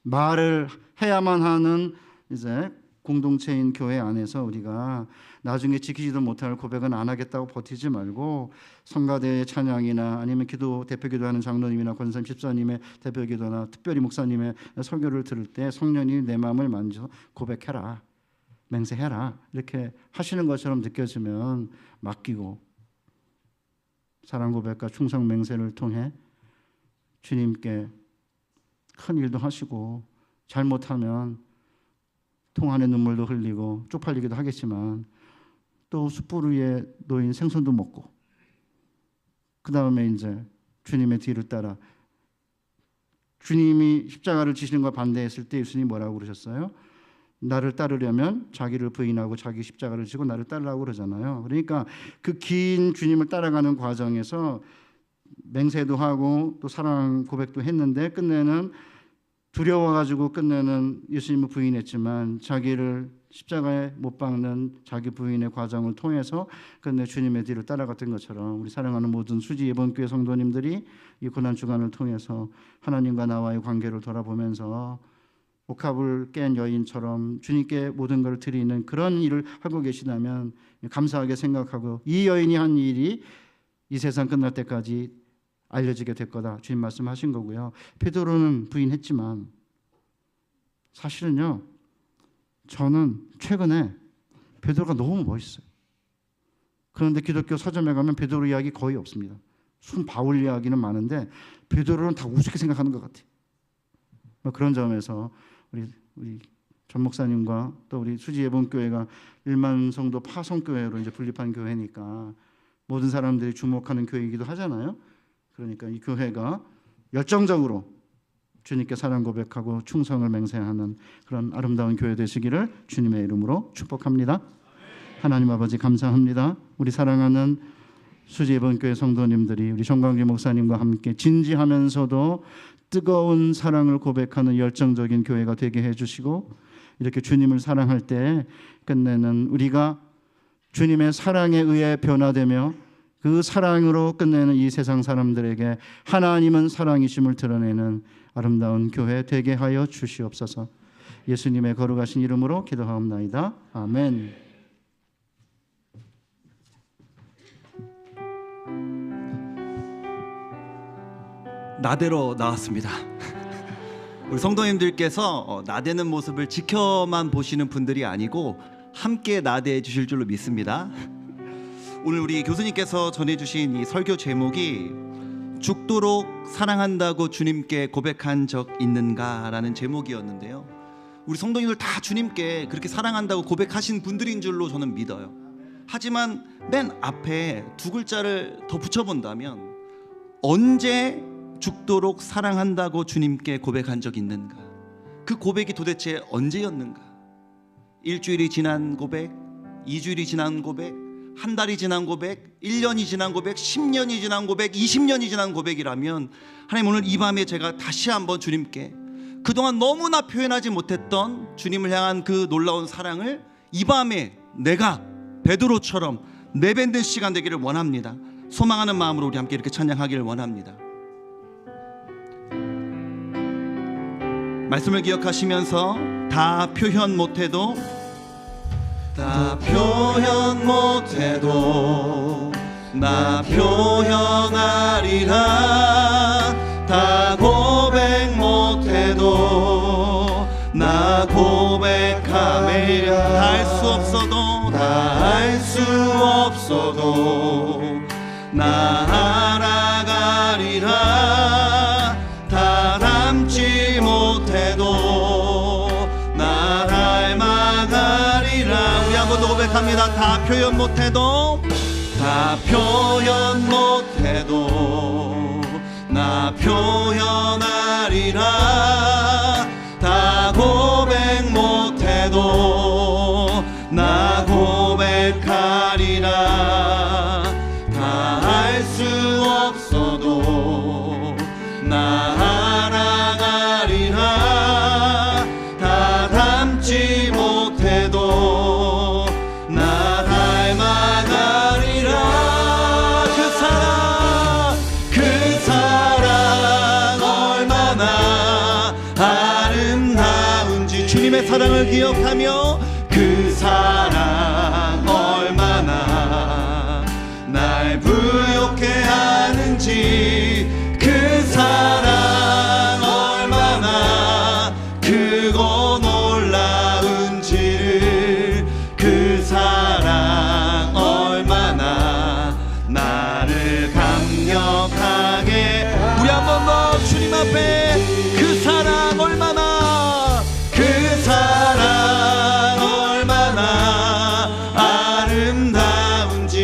말을 해야만 하는 이제 공동체인 교회 안에서 우리가 나중에 지키지도 못할 고백은 안 하겠다고 버티지 말고 성가대의 찬양이나 아니면 대표 기도하는 장로님이나 권사님 집사님의 대표 기도나 특별히 목사님의 설교를 들을 때 성령이 내 마음을 만져 고백해라. 맹세해라. 이렇게 하시는 것처럼 느껴지면 맡기고 사랑 고백과 충성 맹세를 통해 주님께 큰 일도 하시고 잘못하면 통한의 눈물도 흘리고 쪽팔리기도 하겠지만 또 숯불 위에 놓인 생선도 먹고 그 다음에 이제 주님의 뒤를 따라 주님이 십자가를 지시는 걸 반대했을 때 예수님이 뭐라고 그러셨어요? 나를 따르려면 자기를 부인하고 자기 십자가를 지고 나를 따르라고 그러잖아요. 그러니까 그 긴 주님을 따라가는 과정에서 맹세도 하고 또 사랑 고백도 했는데 끝내는 두려워가지고 끝내는 예수님을 부인했지만 자기를 십자가에 못 박는 자기 부인의 과정을 통해서 끝내 주님의 뒤를 따라갔던 것처럼 우리 사랑하는 모든 수지 예번교회 성도님들이 이 고난 주간을 통해서 하나님과 나와의 관계를 돌아보면서 옥합을 깬 여인처럼 주님께 모든 걸 드리는 그런 일을 하고 계시다면 감사하게 생각하고 이 여인이 한 일이 이 세상 끝날 때까지 알려지게 될 거다. 주님 말씀하신 거고요. 베드로는 부인했지만 사실은요. 저는 최근에 베드로가 너무 멋있어요. 그런데 기독교 서점에 가면 베드로 이야기 거의 없습니다. 순 바울 이야기는 많은데 베드로는 다 우습게 생각하는 것 같아요. 그런 점에서 우리 전 목사님과 또 우리 수지 예본교회가 1만 성도 파송교회로 이제 분립한 교회니까 모든 사람들이 주목하는 교회이기도 하잖아요. 그러니까 이 교회가 열정적으로 주님께 사랑 고백하고 충성을 맹세하는 그런 아름다운 교회 되시기를 주님의 이름으로 축복합니다. 하나님 아버지 감사합니다. 우리 사랑하는 수지 예본교회 성도님들이 우리 정광기 목사님과 함께 진지하면서도 뜨거운 사랑을 고백하는 열정적인 교회가 되게 해주시고 이렇게 주님을 사랑할 때 끝내는 우리가 주님의 사랑에 의해 변화되며 그 사랑으로 끝내는 이 세상 사람들에게 하나님은 사랑이심을 드러내는 아름다운 교회 되게 하여 주시옵소서. 예수님의 거룩하신 이름으로 기도하옵나이다. 아멘. 나대로 나왔습니다. 우리 성도님들께서 나대는 모습을 지켜만 보시는 분들이 아니고 함께 나대해 주실 줄로 믿습니다. 오늘 우리 교수님께서 전해주신 이 설교 제목이 죽도록 사랑한다고 주님께 고백한 적 있는가라는 제목이었는데요, 우리 성도님들 다 주님께 그렇게 사랑한다고 고백하신 분들인 줄로 저는 믿어요. 하지만 맨 앞에 두 글자를 더 붙여본다면, 언제 죽도록 사랑한다고 주님께 고백한 적 있는가? 그 고백이 도대체 언제였는가? 일주일이 지난 고백, 2주일이 지난 고백, 한 달이 지난 고백, 1년이 지난 고백, 10년이 지난 고백, 20년이 지난 고백이라면, 하나님 오늘 이 밤에 제가 다시 한번 주님께 그동안 너무나 표현하지 못했던 주님을 향한 그 놀라운 사랑을 이 밤에 내가 베드로처럼 내뱉는 시간 되기를 원합니다. 소망하는 마음으로 우리 함께 이렇게 찬양하기를 원합니다. 말씀을 기억하시면서 다 표현 못해도 나 표현하리라. 다 고백 못해도 나 고백하며, 다 할 수 없어도 나 알아가리라. 다 담지 못해도 나 닮아가리라. 우리 한 번 더 고백합니다. 다 표현 못해도 나 표현하리라. 다 고백 못해도 나 고백하리라. 다 할 수 없어도 나 알아가리라. 다 담지 못해도 나 닮아가리라. 그 사랑 얼마나 아름다운지 주님의 사랑을 기억하며, 그 사랑 얼마나 날 부욕해 하는지, 그 사랑 얼마나 크고 놀라운지를, 그 사랑 얼마나 나를 감격하게. 우리 한 번 더 주님 앞에 그 사랑 얼마나, 그 사랑 얼마나 아름다운지,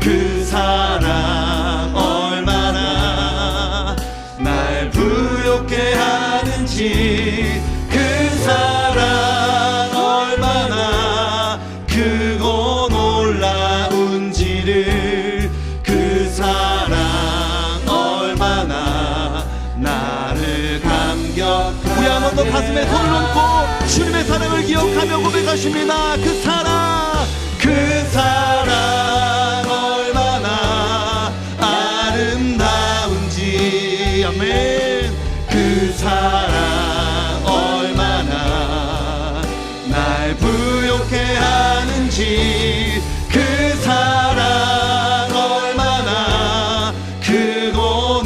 그 사랑 얼마나 날 부욕해 하는지, 그 사랑 얼마나 크고 놀라운지를, 그 사랑 얼마나 나를 감격. 우리 한 번 더 가슴에 손을 얹고 주님의 사랑을 기억하며 고백하십니다. 그 사랑 얼마나 아름다운지. 아멘. 그 사랑 얼마나 날 부욕해 하는지, 그 사랑 얼마나 크고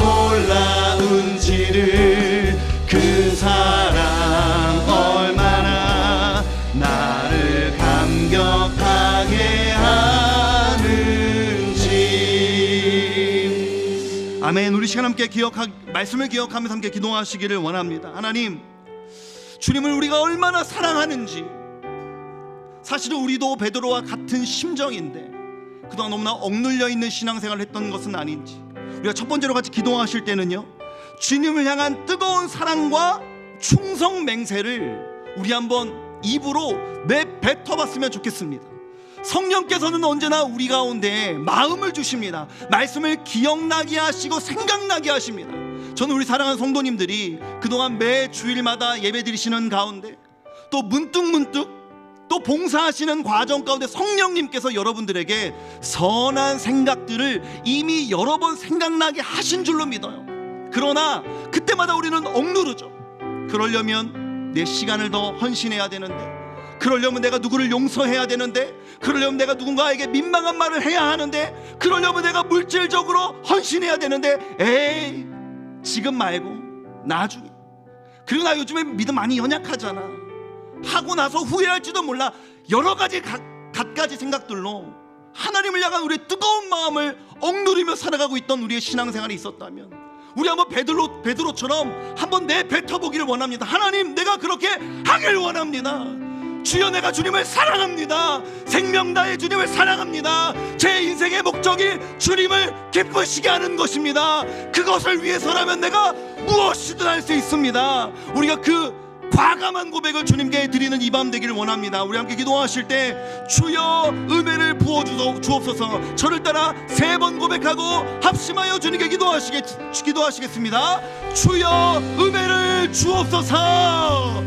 놀라운지를, 그 사랑 얼마나 나를 감격하게 하는지. 아멘. 우리 시간 함께 말씀을 기억하면서 함께 기도하시기를 원합니다. 하나님, 주님을 우리가 얼마나 사랑하는지, 사실은 우리도 베드로와 같은 심정인데 그동안 너무나 억눌려 있는 신앙생활을 했던 것은 아닌지, 우리가 첫 번째로 같이 기도하실 때는요, 주님을 향한 뜨거운 사랑과 충성 맹세를 우리 한번 입으로 내뱉어봤으면 좋겠습니다. 성령께서는 언제나 우리 가운데 마음을 주십니다. 말씀을 기억나게 하시고 생각나게 하십니다. 저는 우리 사랑하는 성도님들이 그동안 매 주일마다 예배드리시는 가운데, 또 문득문득 또 봉사하시는 과정 가운데 성령님께서 여러분들에게 선한 생각들을 이미 여러 번 생각나게 하신 줄로 믿어요. 그러나 그때마다 우리는 억누르죠. 그러려면 내 시간을 더 헌신해야 되는데, 그러려면 내가 누구를 용서해야 되는데, 그러려면 내가 누군가에게 민망한 말을 해야 하는데, 그러려면 내가 물질적으로 헌신해야 되는데, 에이 지금 말고 나중에. 그리고 나 요즘에 믿음 많이 연약하잖아. 하고 나서 후회할지도 몰라. 여러 가지 갖가지 생각들로 하나님을 향한 우리의 뜨거운 마음을 억누르며 살아가고 있던 우리의 신앙생활이 있었다면, 우리 한번 베드로처럼 한번 내뱉어보기를 원합니다. 하나님, 내가 그렇게 하길 원합니다. 주여, 내가 주님을 사랑합니다. 생명 다해 주님을 사랑합니다. 제 인생의 목적이 주님을 기쁘시게 하는 것입니다. 그것을 위해서라면 내가 무엇이든 할 수 있습니다. 우리가 그 과감한 고백을 주님께 드리는 이 밤 되기를 원합니다. 우리 함께 기도하실 때 주여 은혜를 부어 주옵소서, 저를 따라 3번 고백하고 합심하여 주님께 기도하시겠습니다. 주여 은혜를 주옵소서.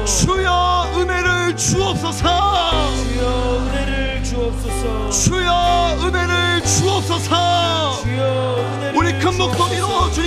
주여 은혜를 주옵소서. 주여 은혜를 주옵소서. 주여 은혜를 주옵소서. 주여 은혜를 우리 큰 목소리로 주옵소서. 주님